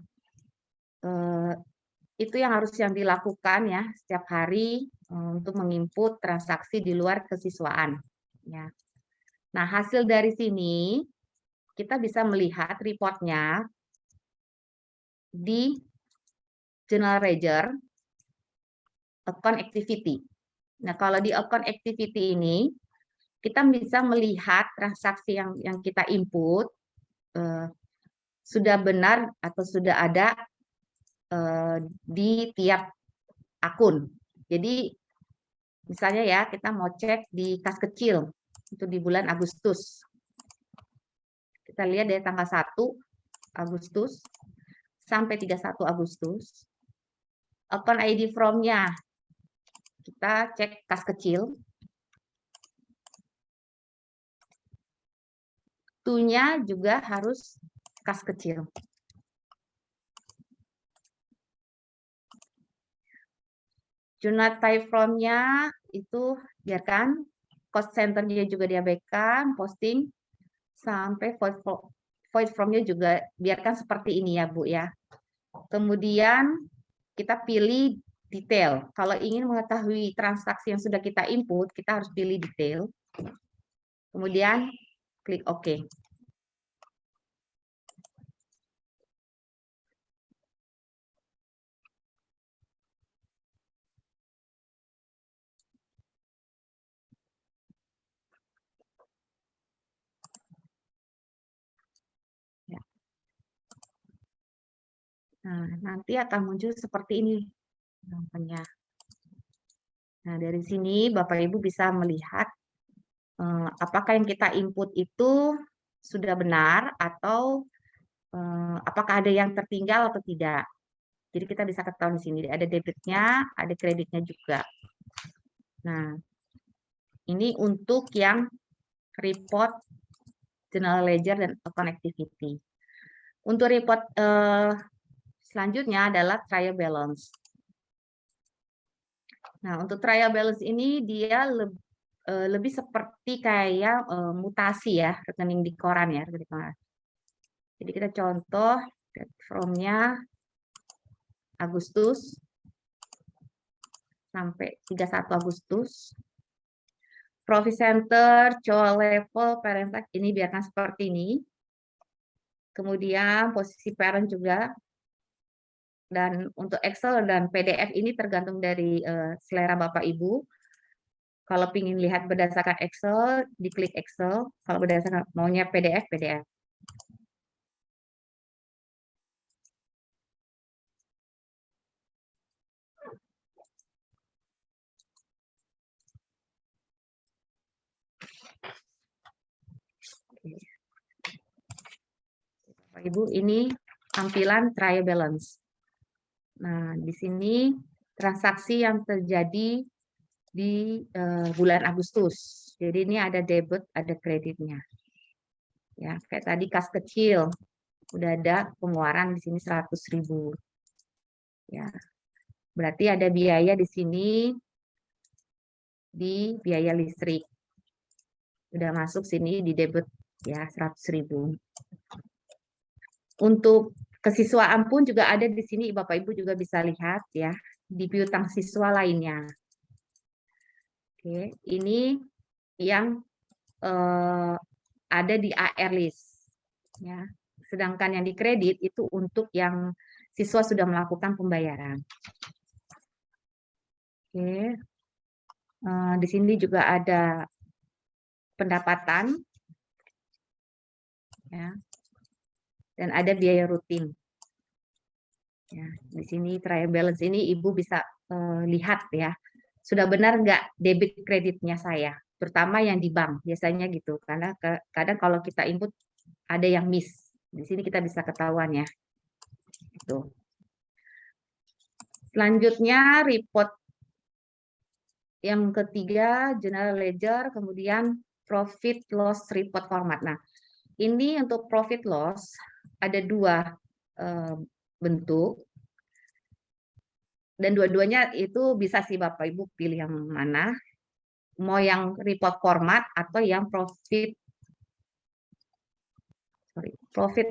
itu yang harus dilakukan ya setiap hari untuk menginput transaksi di luar kesiswaan. Ya. Nah, hasil dari sini kita bisa melihat reportnya di General Ledger Account Activity. Nah, kalau di Account Activity ini kita bisa melihat transaksi yang kita input sudah benar atau sudah ada di tiap akun. Jadi misalnya ya kita mau cek di kas kecil itu di bulan Agustus. Kita lihat dari tanggal 1 Agustus sampai 31 Agustus. Account ID from-nya kita cek kas kecil. To-nya juga harus kas kecil. Jurnal type from-nya itu biarkan, cost center-nya juga diabaikan, posting, sampai void from-nya juga biarkan seperti ini ya Bu ya. Kemudian kita pilih detail. Kalau ingin mengetahui transaksi yang sudah kita input, kita harus pilih detail. Kemudian klik OK. Nah, nanti akan muncul seperti ini namanya. Nah, dari sini Bapak Ibu bisa melihat apakah yang kita input itu sudah benar atau apakah ada yang tertinggal atau tidak. Jadi kita bisa ketahui di sini ada debitnya, ada kreditnya juga. Nah, ini untuk yang report general ledger dan account activity. Untuk report selanjutnya adalah trial balance. Nah, untuk trial balance ini dia lebih seperti kayak mutasi ya, rekening di koran ya. Jadi kita contoh from-nya Agustus sampai 31 Agustus. Profit center, COA level, parent tax ini biarkan seperti ini. Kemudian posisi parent juga. Dan untuk Excel dan PDF ini tergantung dari selera Bapak Ibu. Kalau ingin lihat berdasarkan Excel, diklik Excel. Kalau berdasarkan maunya PDF, PDF. Bapak Ibu, ini tampilan trial balance. Nah, di sini transaksi yang terjadi di bulan Agustus. Jadi ini ada debit, ada kreditnya. Ya, kayak tadi kas kecil udah ada pengeluaran di sini 100.000. Ya. Berarti ada biaya di sini di biaya listrik. Udah masuk sini di debit ya 100.000. Untuk kesiswaan pun juga ada di sini, Bapak Ibu juga bisa lihat ya di piutang siswa lainnya. Oke, ini yang ada di AR list ya. Sedangkan yang dikredit itu untuk yang siswa sudah melakukan pembayaran. Oke. Di sini juga ada pendapatan ya. Dan ada biaya rutin. Ya, di sini trial balance ini Ibu bisa lihat ya. Sudah benar nggak debit kreditnya saya, terutama yang di bank biasanya gitu, karena kadang kalau kita input ada yang miss. Di sini kita bisa ketahuan ya. Gitu. Selanjutnya report yang ketiga general ledger, kemudian profit loss report format. Nah, ini untuk profit loss ada dua bentuk. Dan dua-duanya itu bisa sih Bapak Ibu pilih yang mana. Mau yang report format atau yang profit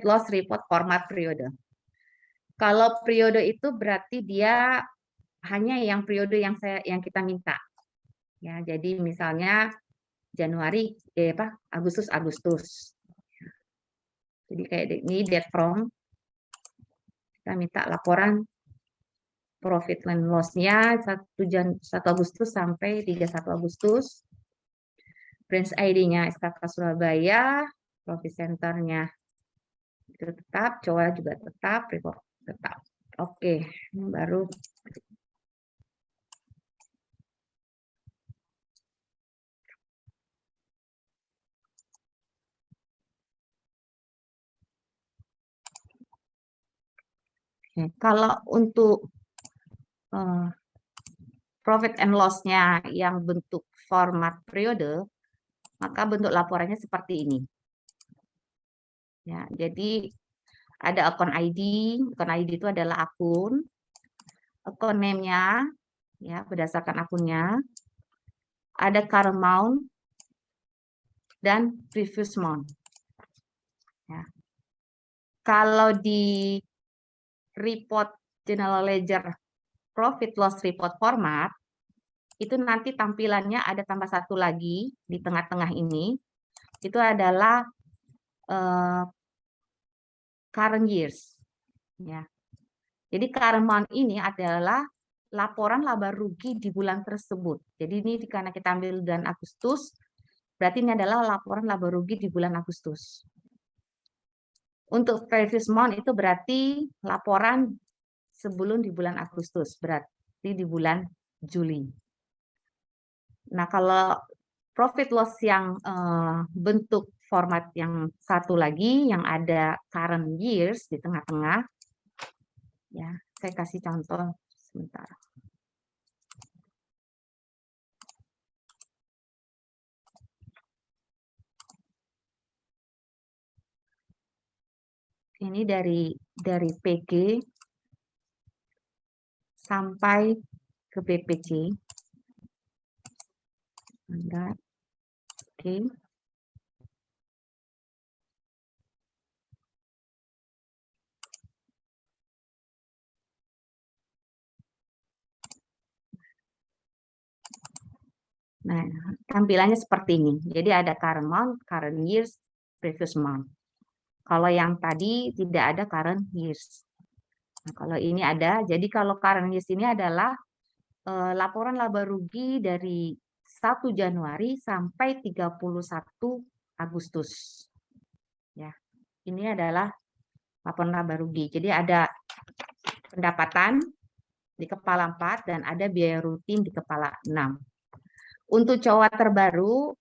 loss report format periode. Kalau periode itu berarti dia hanya yang periode yang kita minta. Ya, jadi misalnya Januari Agustus. Jadi kayak ini date from, kita minta laporan profit and loss-nya 1 Agustus sampai 31 Agustus. Branch ID-nya SKK Surabaya, profit center-nya itu tetap, COA juga tetap, report tetap. Oke, ini baru kalau untuk profit and loss-nya yang bentuk format periode, maka bentuk laporannya seperti ini. Ya, jadi ada akun ID itu adalah akun name-nya, ya, berdasarkan akunnya. Ada current month dan previous month. Ya. Kalau di report general ledger profit loss report format, itu nanti tampilannya ada tambah satu lagi di tengah-tengah ini, itu adalah current years. Ya. Jadi current month ini adalah laporan laba rugi di bulan tersebut. Jadi ini karena kita ambil bulan Agustus, berarti ini adalah laporan laba rugi di bulan Agustus. Untuk previous month itu berarti laporan sebelum di bulan Agustus, berarti di bulan Juli. Nah, kalau profit loss yang bentuk format yang satu lagi, yang ada current years di tengah-tengah, ya, saya kasih contoh sebentar. Ini dari PG sampai ke BPC. Oke. Nah, tampilannya seperti ini. Jadi ada current month, current years, previous month. Kalau yang tadi tidak ada current years. Nah, kalau ini ada, jadi kalau current years ini adalah laporan laba rugi dari 1 Januari sampai 31 Agustus. Ya, ini adalah laporan laba rugi. Jadi ada pendapatan di kepala 4 dan ada biaya rutin di kepala 6. Untuk COA terbaru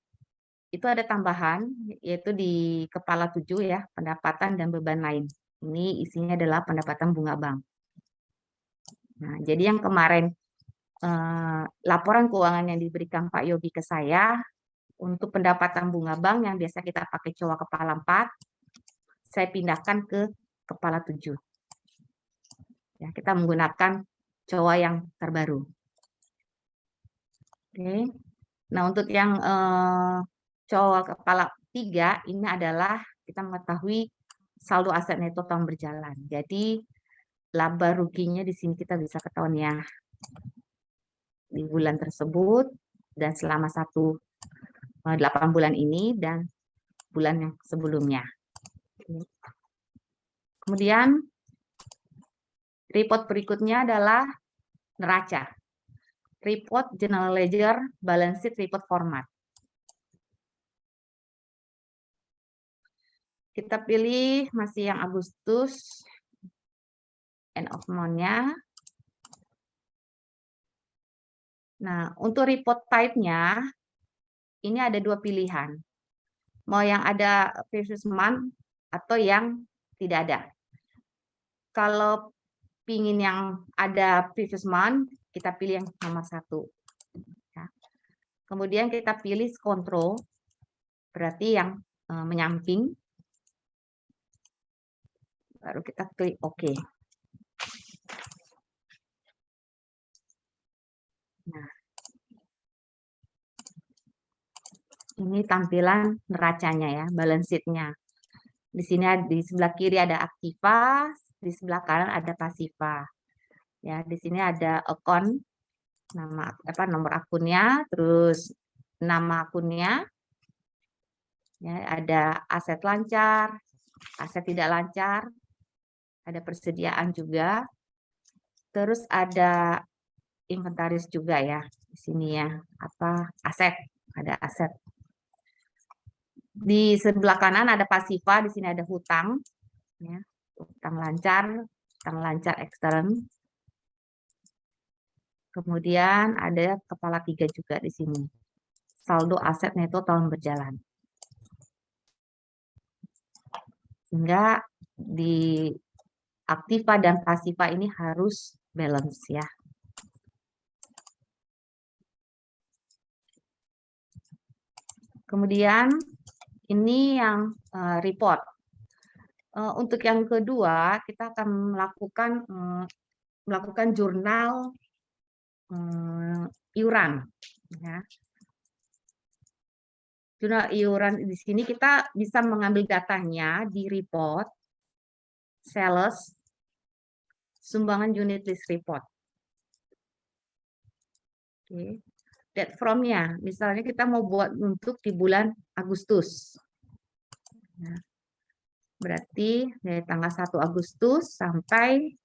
itu ada tambahan, yaitu di kepala 7 ya, pendapatan dan beban lain. Ini isinya adalah pendapatan bunga bank. Nah, jadi yang kemarin laporan keuangan yang diberikan Pak Yogi ke saya, untuk pendapatan bunga bank yang biasa kita pakai COA kepala 4, saya pindahkan ke kepala 7. Ya, kita menggunakan COA yang terbaru. Oke. Nah, untuk yang COA kepala 3 ini adalah kita mengetahui saldo aset neto tahun berjalan. Jadi laba ruginya di sini kita bisa ketahuan ya di bulan tersebut dan selama 8 bulan ini dan bulan yang sebelumnya. Kemudian report berikutnya adalah neraca. Report General Ledger Balance Sheet Report Format. Kita pilih masih yang Agustus, end of month-nya. Nah, untuk report type-nya, ini ada 2 pilihan. Mau yang ada previous month atau yang tidak ada. Kalau pingin yang ada previous month, kita pilih yang nomor 1. Ya. Kemudian kita pilih control, berarti yang menyamping. Baru kita klik OK. Nah, ini tampilan neracanya ya, balance sheet-nya. Di sini di sebelah kiri ada aktiva, di sebelah kanan ada pasiva. Ya, di sini ada account, nomor akunnya, terus nama akunnya. Ya, ada aset lancar, aset tidak lancar, ada persediaan juga. Terus ada inventaris juga ya di sini ya, aset, ada aset. Di sebelah kanan ada pasiva, di sini ada hutang ya, hutang lancar ekstern. Kemudian ada kepala 3 juga di sini, saldo aset neto tahun berjalan. Sehingga di aktiva dan pasiva ini harus balance ya. Kemudian ini yang report. Untuk yang kedua, kita akan melakukan jurnal iuran. Ya. Jurnal iuran di sini kita bisa mengambil datanya di report, sales, sumbangan unit list report. Oke. Date from-nya, misalnya kita mau buat untuk di bulan Agustus. Nah, berarti dari tanggal 1 Agustus sampai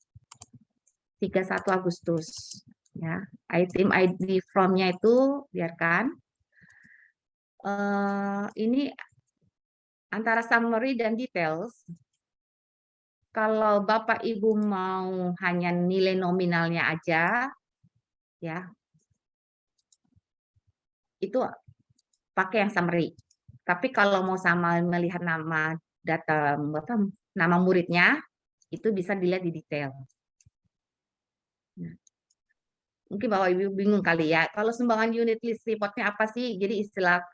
31 Agustus. Ya, item ID from-nya itu biarkan. Ini antara summary dan details. Kalau Bapak Ibu mau hanya nilai nominalnya aja, ya, itu pakai yang summary. Tapi kalau mau sama melihat nama data nama muridnya, itu bisa dilihat di detail. Nah, mungkin Bapak Ibu bingung kali ya, kalau sumbangan unit list reportnya apa sih? Jadi istilah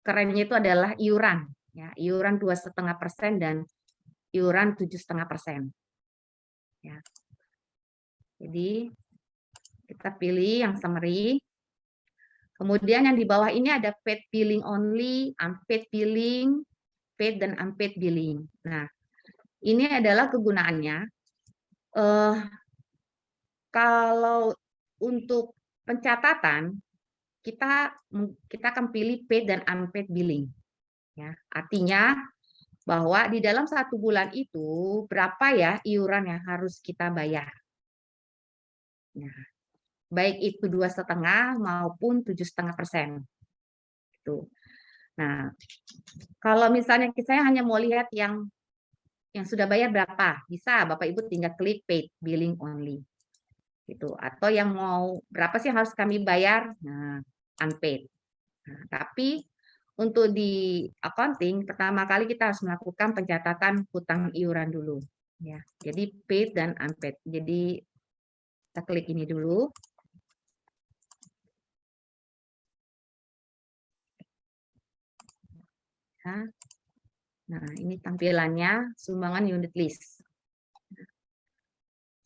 kerennya itu adalah iuran, ya, iuran 2,5% dan iuran 7,5%. Ya. Jadi kita pilih yang summary. Kemudian yang di bawah ini ada paid billing only, unpaid billing, paid dan unpaid billing. Nah, ini adalah kegunaannya. Kalau untuk pencatatan, kita akan pilih paid dan unpaid billing. Ya, artinya bahwa di dalam 1 bulan itu berapa ya iuran yang harus kita bayar. Nah, baik itu 2,5 maupun 7,5%. Itu. Nah, kalau misalnya saya hanya mau lihat yang sudah bayar berapa, bisa Bapak Ibu tinggal klik paid billing only. Gitu. Atau yang mau berapa sih harus kami bayar? Nah, unpaid. Nah, tapi untuk di accounting pertama kali kita harus melakukan pencatatan hutang iuran dulu, ya. Jadi paid dan unpaid. Jadi kita klik ini dulu. Ya. Nah, ini tampilannya sumbangan unit list.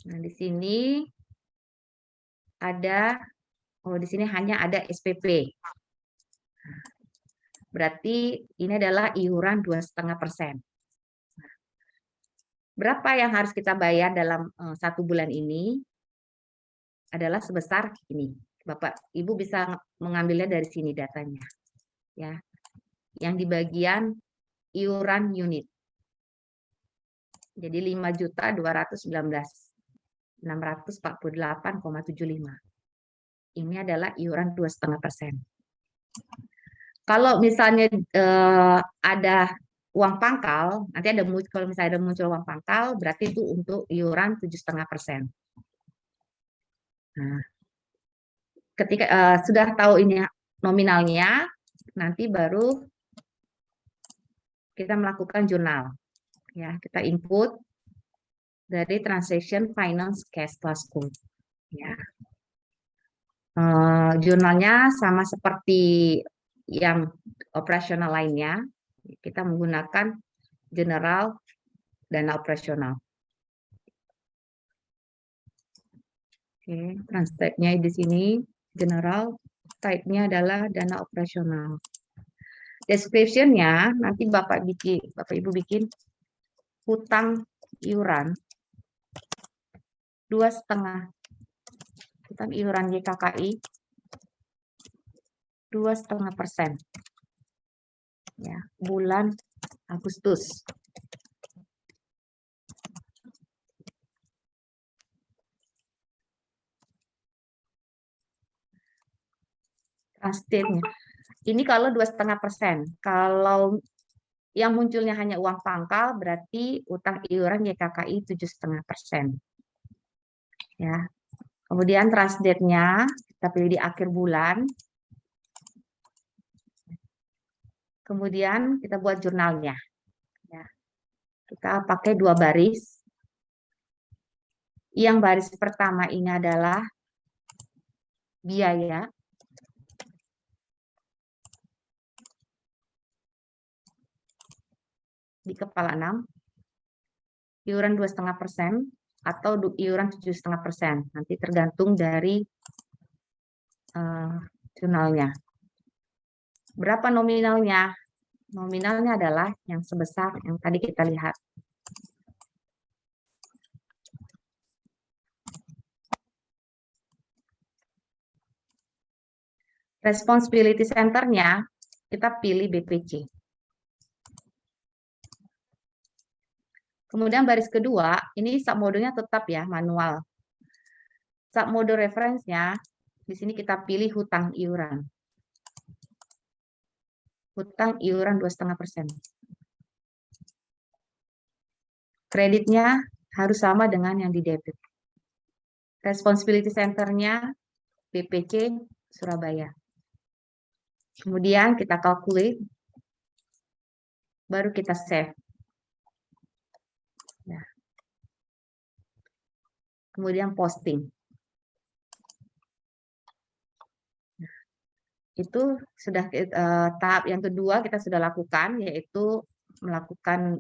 Nah, di sini ada, di sini hanya ada SPP. Berarti ini adalah iuran 2,5%. Berapa yang harus kita bayar dalam 1 bulan ini? Adalah sebesar ini. Bapak Ibu bisa mengambilnya dari sini datanya. Ya. Yang di bagian iuran unit. Jadi 5.219.648,75. Ini adalah iuran 2,5%. Kalau misalnya ada uang pangkal, nanti ada kalau misalnya ada muncul uang pangkal, berarti itu untuk iuran 7,5%. Nah, ketika sudah tahu ini nominalnya, nanti baru kita melakukan jurnal. Ya, kita input dari transaction finance cash flow code. Ya. Jurnalnya sama seperti yang operasional lainnya, kita menggunakan general dana operasional. Oke, transact-nya di sini general, type-nya adalah dana operasional. Description-nya nanti Bapak Ibu bikin hutang iuran 2,5%. Hutang iuran YKKI 2,5%. Ya, bulan Agustus. Transact-nya. Ini kalau 2,5%. Kalau yang munculnya hanya uang pangkal, berarti utang iuran YKKI 7,5%. Ya. Kemudian transact-nya kita pilih di akhir bulan. Kemudian kita buat jurnalnya. Ya. Kita pakai 2 baris. Yang baris pertama ini adalah biaya. Di kepala 6. Iuran 2,5%. atau iuran 7,5%. Nanti tergantung dari jurnalnya. Berapa nominalnya? Nominalnya adalah yang sebesar yang tadi kita lihat. Responsibility Center-nya kita pilih BPC. Kemudian baris kedua, ini submodenya tetap ya manual. Submode reference-nya di sini kita pilih hutang iuran. Hutang iuran 2,5%. Kreditnya harus sama dengan yang di debit. Responsibility Center-nya BPC Surabaya. Kemudian kita calculate, baru kita save. Ya. Kemudian posting. Nah, itu sudah tahap yang kedua kita sudah lakukan, yaitu melakukan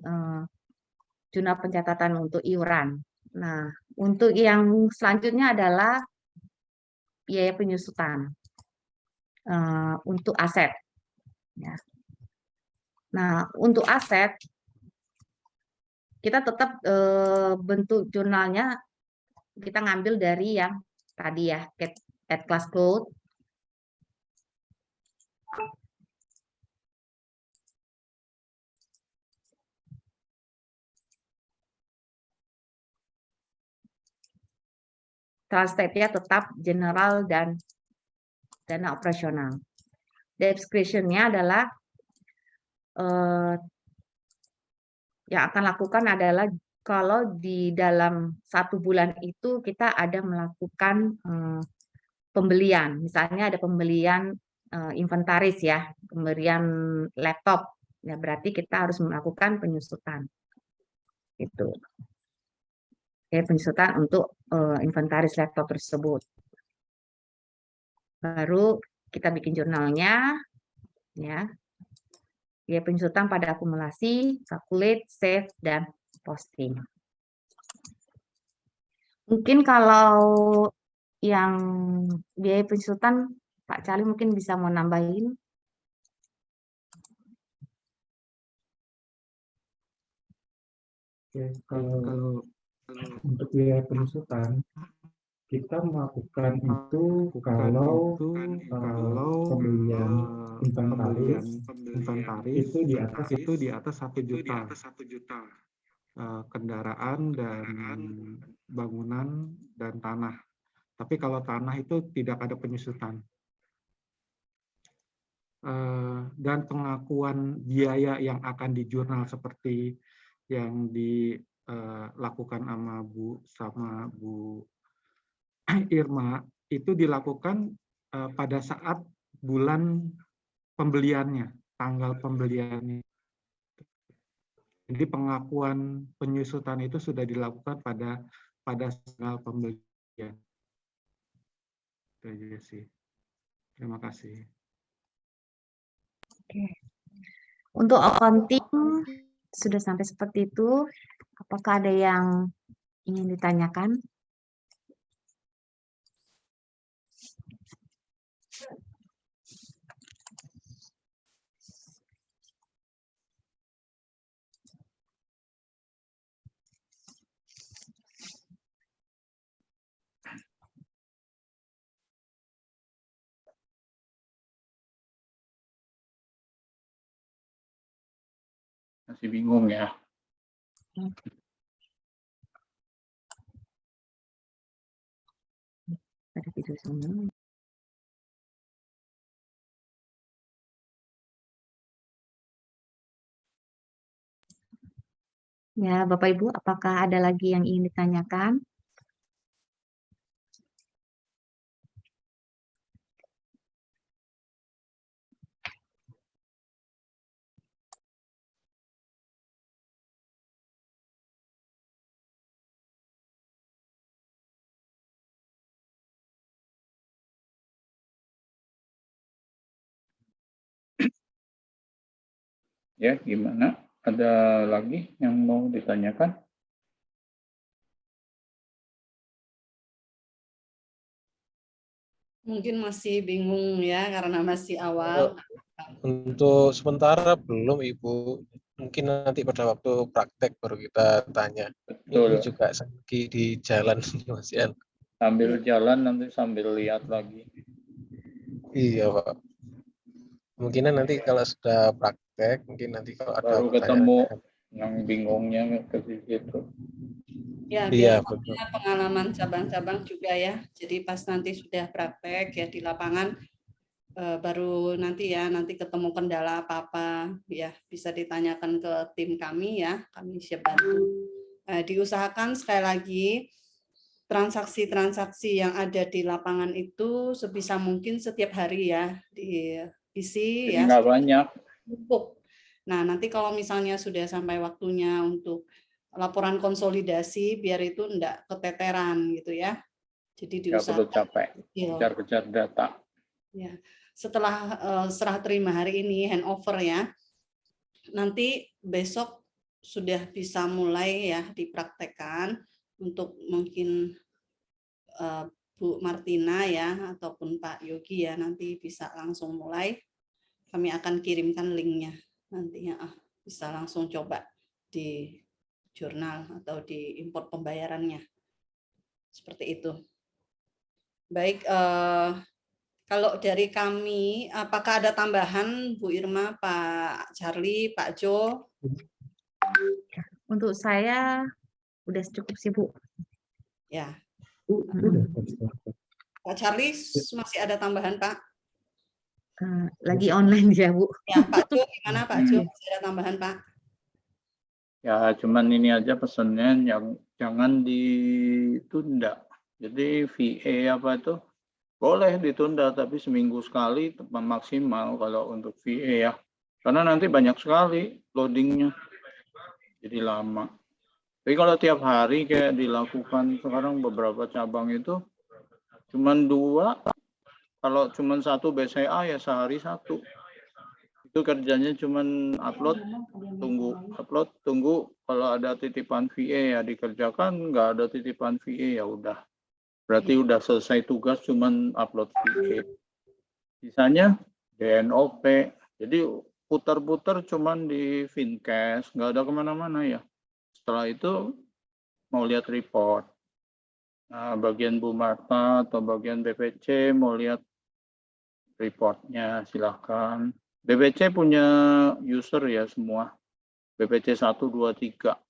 jurnal pencatatan untuk iuran. Nah, untuk yang selanjutnya adalah biaya penyusutan untuk aset. Ya. Nah, untuk aset, kita tetap bentuk jurnalnya kita ngambil dari yang tadi ya, at class code. Step-nya tetap general dan dana operasional. Description-nya adalah yang akan lakukan adalah kalau di dalam 1 bulan itu kita ada melakukan pembelian, misalnya ada pembelian inventaris ya, pembelian laptop, ya berarti kita harus melakukan penyusutan. Itu. Oke, penyusutan untuk inventaris laptop tersebut. Baru kita bikin jurnalnya, ya. Ya, penyusutan pada akumulasi, calculate, save, dan posting. Mungkin kalau yang biaya penyusutan, Pak Cali mungkin bisa mau nambahin. Oke, kalau untuk biaya penyusutan, kita melakukan itu kalau pembelian inventaris itu di atas 1 juta. Kendaraan dan bangunan dan tanah. Tapi kalau tanah itu tidak ada penyusutan. Dan pengakuan biaya yang akan di jurnal seperti yang dilakukan sama Bu Irma itu dilakukan pada saat bulan pembeliannya, tanggal pembeliannya. Jadi pengakuan penyusutan itu sudah dilakukan pada tanggal pembelian. Itu aja sih. Terima kasih. Oke. Untuk accounting sudah sampai seperti itu. Apakah ada yang ingin ditanyakan? Masih bingung ya. Ada video semua. Ya, Bapak Ibu, apakah ada lagi yang ingin ditanyakan? Ya, gimana? Ada lagi yang mau ditanyakan? Mungkin masih bingung ya karena masih awal. Untuk sementara belum Ibu. Mungkin nanti pada waktu praktek baru kita tanya. Ini Betul. juga lagi di jalan Mas Ian. Sambil jalan nanti sambil lihat lagi. Iya Pak. Mungkinan nanti kalau sudah praktek, mungkin nanti kalau ada Baru pertanyaan. ketemu yang bingungnya ke situ. Ya, Iya, biasanya betul. pengalaman cabang-cabang juga ya. Jadi pas nanti sudah praktek ya di lapangan, baru nanti ketemu kendala apa-apa ya bisa ditanyakan ke tim kami ya, kami siap bantu. Diusahakan sekali lagi transaksi-transaksi yang ada di lapangan itu sebisa mungkin setiap hari ya diisi Jadi ya nggak banyak. cukup. Nah, nanti kalau misalnya sudah sampai waktunya untuk laporan konsolidasi biar itu enggak keteteran gitu ya. Jadi Nggak perlu diusahakan capek. Kejar-kejar data. ya. Setelah serah terima hari ini handover ya. Nanti besok sudah bisa mulai ya dipraktekkan untuk mungkin Bu Martina ya ataupun Pak Yogi ya nanti bisa langsung mulai. Kami akan kirimkan linknya nantinya bisa langsung coba di jurnal atau di import pembayarannya seperti itu. Baik, kalau dari kami apakah ada tambahan Bu Irma, Pak Charlie, Pak Jo? Untuk saya udah cukup sih Bu. Ya, Mm. Pak Charlie masih ada tambahan Pak? Lagi online ya Bu. Ya, Pak Jo gimana Pak Jo? Masih ada tambahan Pak? Ya, cuman ini aja pesannya yang jangan ditunda. Jadi VA apa itu boleh ditunda tapi seminggu sekali maksimal kalau untuk VA ya. Karena nanti banyak sekali loadingnya. Jadi lama. Tapi kalau tiap hari kayak dilakukan sekarang beberapa cabang itu cuman 2, kalau cuman 1 BCA ya sehari 1. Itu kerjanya cuman upload, tunggu. Kalau ada titipan VA ya dikerjakan, nggak ada titipan VA ya udah. Berarti udah selesai tugas cuman upload VA. Sisanya DNOP. Jadi putar-putar cuman di Fincast, nggak ada kemana-mana ya. Setelah itu mau lihat report. Nah, bagian Bu Marta atau bagian BPC mau lihat reportnya silahkan. BPC punya user ya semua. BPC 1, 2, 3.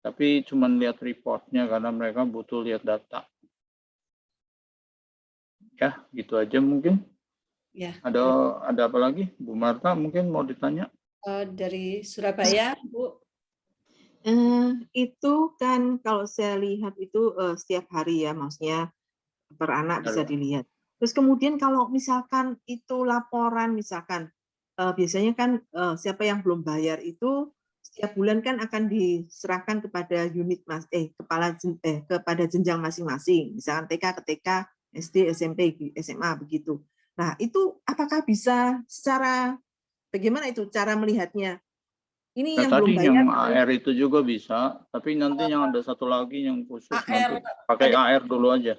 Tapi cuma lihat reportnya karena mereka butuh lihat data. Ya, gitu aja mungkin. Ya. Ada apa lagi? Bu Marta mungkin mau ditanya? Dari Surabaya, Bu. Itu kan kalau saya lihat itu setiap hari ya, maksudnya per anak bisa dilihat. Terus kemudian kalau misalkan itu laporan, misalkan biasanya kan siapa yang belum bayar itu setiap bulan kan akan diserahkan kepada unit kepada jenjang masing-masing, misalkan TK ke TK, SD, SMP, SMA begitu. Nah itu apakah bisa secara bagaimana itu cara melihatnya? Ini yang belum Tadi bayar. yang AR itu juga bisa, tapi nanti yang ada satu lagi yang khusus AR, nanti pakai AR dulu aja.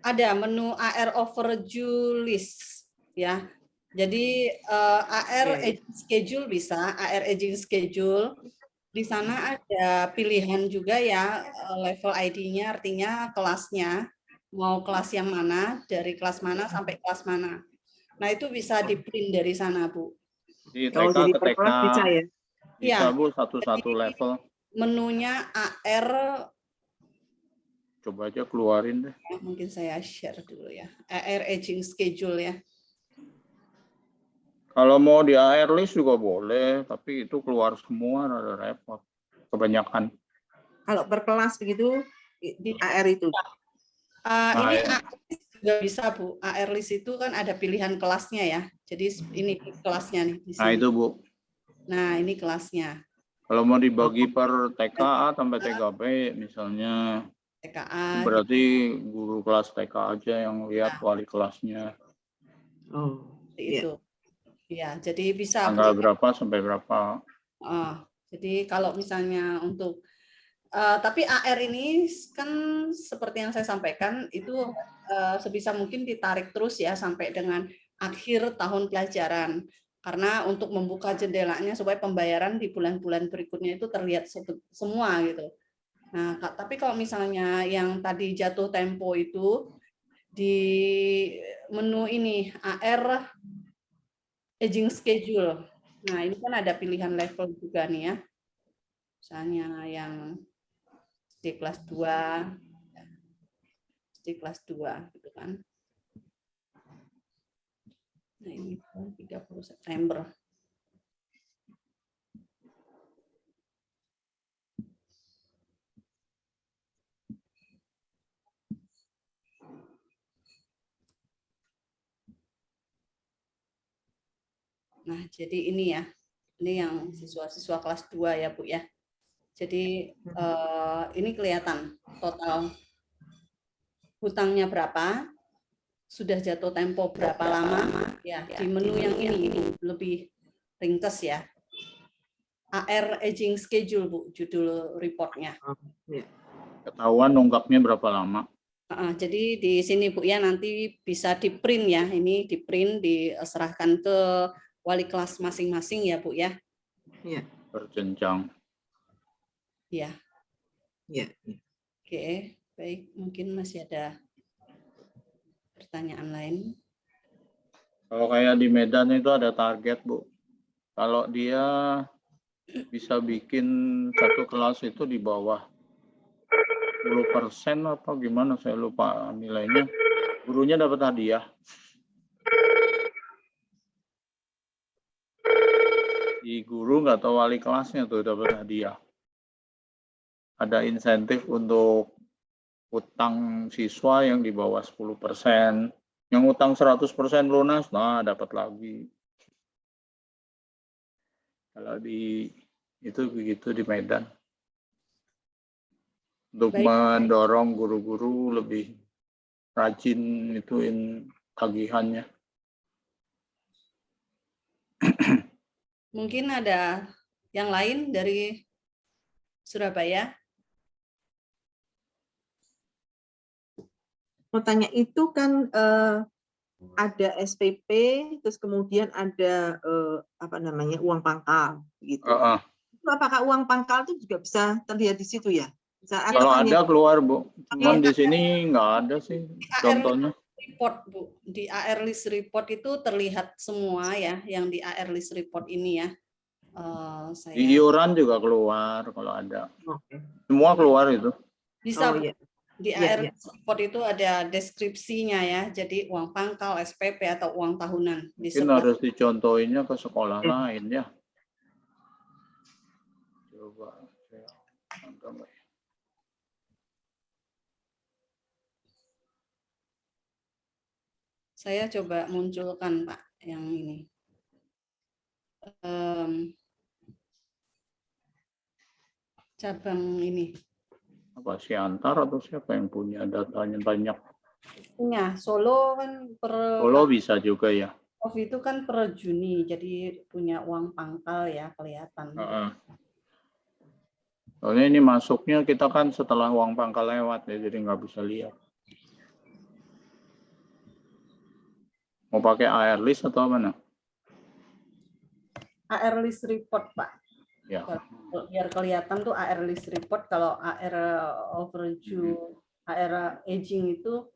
Ada menu AR overdue list ya. Jadi AR aging schedule bisa, AR aging schedule. Di sana ada pilihan juga ya level ID-nya, artinya kelasnya. Mau kelas yang mana, dari kelas mana sampai kelas mana. Nah, itu bisa di-print dari sana, Bu. Di TK ke TK bisa ya? bisa, Ya, Bu, satu-satu level. Menunya AR, Coba aja keluarin deh. mungkin saya share dulu ya. AR aging schedule ya. Kalau mau di AR list juga boleh, tapi itu keluar semua rada repot. Kebanyakan. Kalau per kelas begitu AR itu. Ini AR juga bisa, Bu. AR list itu kan ada pilihan kelasnya ya. Jadi ini kelasnya nih di sini. Nah, itu, Bu. Nah, ini kelasnya. Kalau mau dibagi per TKA sampai TKB misalnya, TKA. berarti guru kelas TK aja yang lihat wali kelasnya. Oh, itu. Ya, jadi bisa. Tanggal berapa sampai berapa. Jadi kalau misalnya untuk Tapi AR ini kan seperti yang saya sampaikan itu sebisa mungkin ditarik terus ya sampai dengan akhir tahun pelajaran. Karena untuk membuka jendelanya supaya pembayaran di bulan-bulan berikutnya itu terlihat semua gitu. Nah, tapi kalau misalnya yang tadi jatuh tempo itu di menu ini AR aging schedule. Nah, ini kan ada pilihan level juga nih ya. Misalnya yang di kelas 2, di kelas 2 gitu kan. Nah, ini 30 September. Nah, jadi ini ya. Ini yang siswa-siswa kelas 2 ya, Bu ya. Jadi ini kelihatan total hutangnya berapa, sudah jatuh tempo berapa lama, ya di menu yang ini lebih ringkas ya. AR aging schedule, Bu, judul reportnya. Ketahuan nunggaknya berapa lama. Jadi di sini Bu ya nanti bisa di print ya, ini di print diserahkan ke wali kelas masing-masing ya Bu ya. Iya. Berjenjang. Ya. Iya. Oke, baik. Mungkin masih ada pertanyaan lain. Kalau kayak di Medan itu ada target, Bu. Kalau dia bisa bikin satu kelas itu di bawah 10% apa gimana, saya lupa nilainya. Gurunya dapat hadiah. Di guru nggak tahu wali kelasnya tuh dapat hadiah. Ada insentif untuk utang siswa yang di bawah 10%. Yang utang 100% lunas, nah dapat lagi. Kalau di itu begitu di Medan. Untuk mendorong guru-guru lebih rajin ituin tagihannya. Mungkin ada yang lain dari Surabaya? Mau tanya itu kan ada SPP, terus kemudian ada apa namanya uang pangkal, gitu. Itu apakah uang pangkal itu juga bisa terlihat di situ ya? Kalau ada keluar, Bu. Cuman di sini nggak ada sih contohnya. Report, Bu. Di AR list report itu terlihat semua ya, yang di AR list report ini ya. Di iuran juga keluar kalau ada. Oke. Semua keluar itu. Bisa, Bu. Iya. Di AR list report itu ada deskripsinya ya. Jadi uang pangkal, SPP atau uang tahunan. Mungkin harus dicontohinnya ke sekolah lain ya. Coba saya angkat. Saya coba munculkan, Pak, yang ini. Cabang ini. Apa Siantar atau siapa yang punya datanya banyak? Punya Solo kan Solo bisa juga ya. itu kan per Juni, jadi punya uang pangkal ya kelihatan. Soalnya ini masuknya kita kan setelah uang pangkal lewat ya, jadi nggak bisa lihat. Mau pakai AR list atau mana? AR list report, Pak. Ya. Biar kelihatan tuh AR list report. Kalau AR overdue, AR aging itu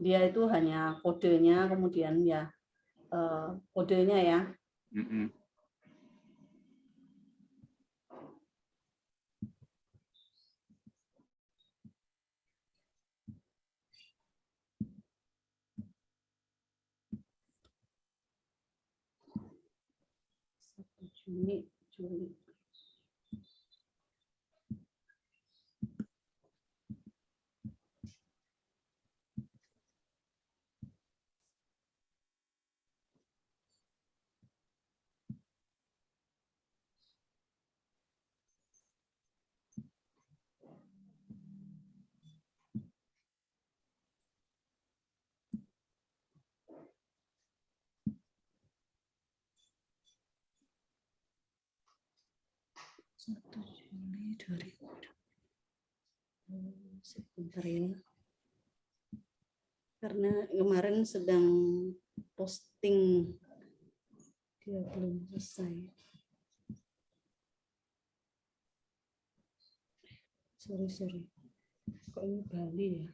dia itu hanya kodenya, kemudian ya kodenya ya. Juni, Juli. Juli 2020. Sebentar ya. Karena kemarin sedang posting, dia belum selesai. Sorry. Kok ini Bali ya?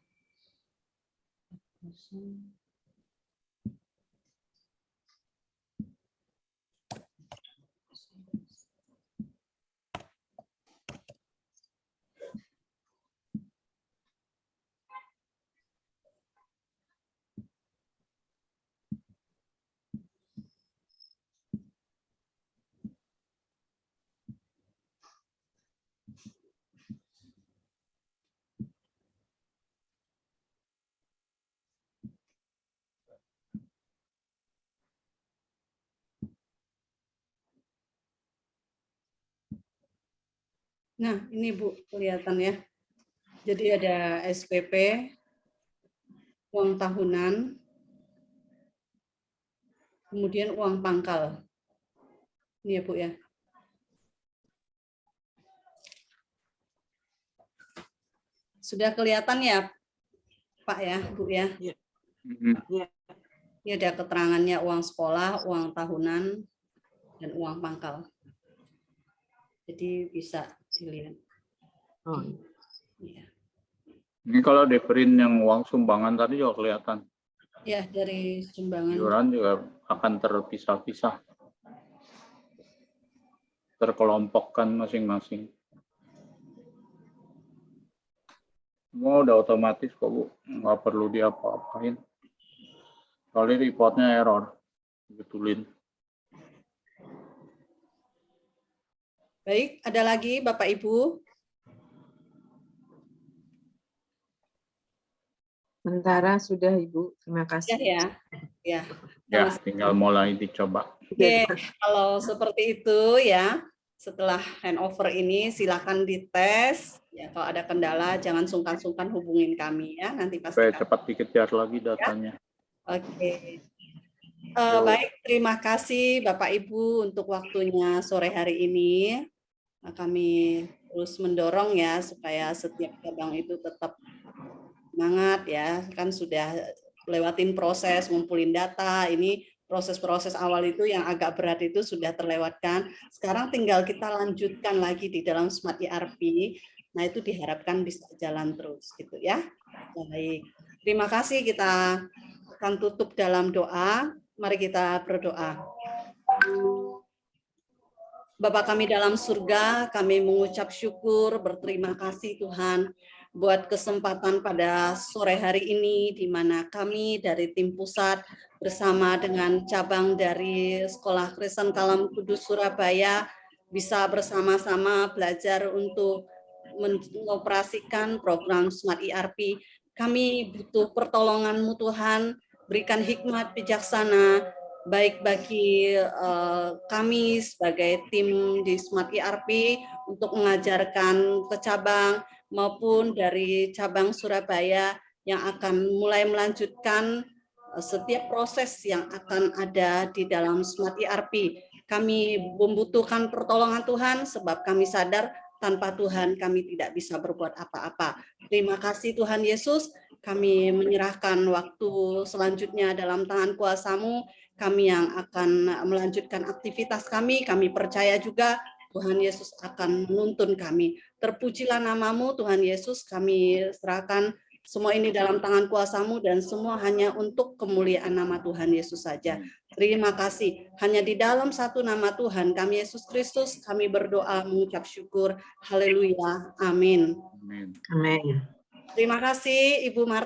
Nah, ini Bu, kelihatan ya. Jadi ada SPP, uang tahunan, kemudian uang pangkal. Ini ya Bu ya. Sudah kelihatan ya Pak ya, Bu ya. Ini ada keterangannya uang sekolah, uang tahunan, dan uang pangkal. Jadi bisa dilihat. Oh. Ya. Ini kalau Devrin yang uang sumbangan tadi juga kelihatan. Ya, dari sumbangan. Iuran juga akan terpisah-pisah. Terkelompokkan masing-masing. Semua udah otomatis kok Bu, nggak perlu diapa-apain. Kali reportnya error, betulin. Baik, ada lagi Bapak Ibu? Sementara sudah Ibu, terima kasih. Ya. Ya, tinggal mulai dicoba. Oke, kalau seperti itu ya, setelah handover ini silakan dites. Ya, kalau ada kendala jangan sungkan-sungkan hubungin kami ya, nanti pasti. Supaya cepat dikejar lagi datanya. Oke. Baik, terima kasih Bapak Ibu untuk waktunya sore hari ini. Nah, kami terus mendorong ya supaya setiap cabang itu tetap semangat ya, kan sudah lewatin proses ngumpulin data, ini proses-proses awal itu yang agak berat itu sudah terlewatkan. Sekarang tinggal kita lanjutkan lagi di dalam Smart ERP. Nah, itu diharapkan bisa jalan terus gitu ya. Baik. Terima kasih, kita akan tutup dalam doa. Mari kita berdoa. Bapa kami dalam surga, kami mengucap syukur, berterima kasih Tuhan buat kesempatan pada sore hari ini di mana kami dari tim pusat bersama dengan cabang dari Sekolah Kristen Kalam Kudus Surabaya bisa bersama-sama belajar untuk mengoperasikan program Smart ERP. Kami butuh pertolongan-Mu Tuhan, berikan hikmat bijaksana baik bagi kami sebagai tim di Smart ERP untuk mengajarkan ke cabang maupun dari cabang Surabaya yang akan mulai melanjutkan setiap proses yang akan ada di dalam Smart ERP. Kami membutuhkan pertolongan Tuhan sebab kami sadar tanpa Tuhan kami tidak bisa berbuat apa-apa. Terima kasih Tuhan Yesus, kami menyerahkan waktu selanjutnya dalam tangan kuasa-Mu. Kami yang akan melanjutkan aktivitas kami percaya juga Tuhan Yesus akan menuntun kami. Terpujilah nama-Mu Tuhan Yesus, kami serahkan semua ini dalam tangan kuasa-Mu dan semua hanya untuk kemuliaan nama Tuhan Yesus saja. Terima kasih. Hanya di dalam satu nama Tuhan kami Yesus Kristus, kami berdoa mengucap syukur. Haleluya. Amin. Amin. Terima kasih Ibu Marta.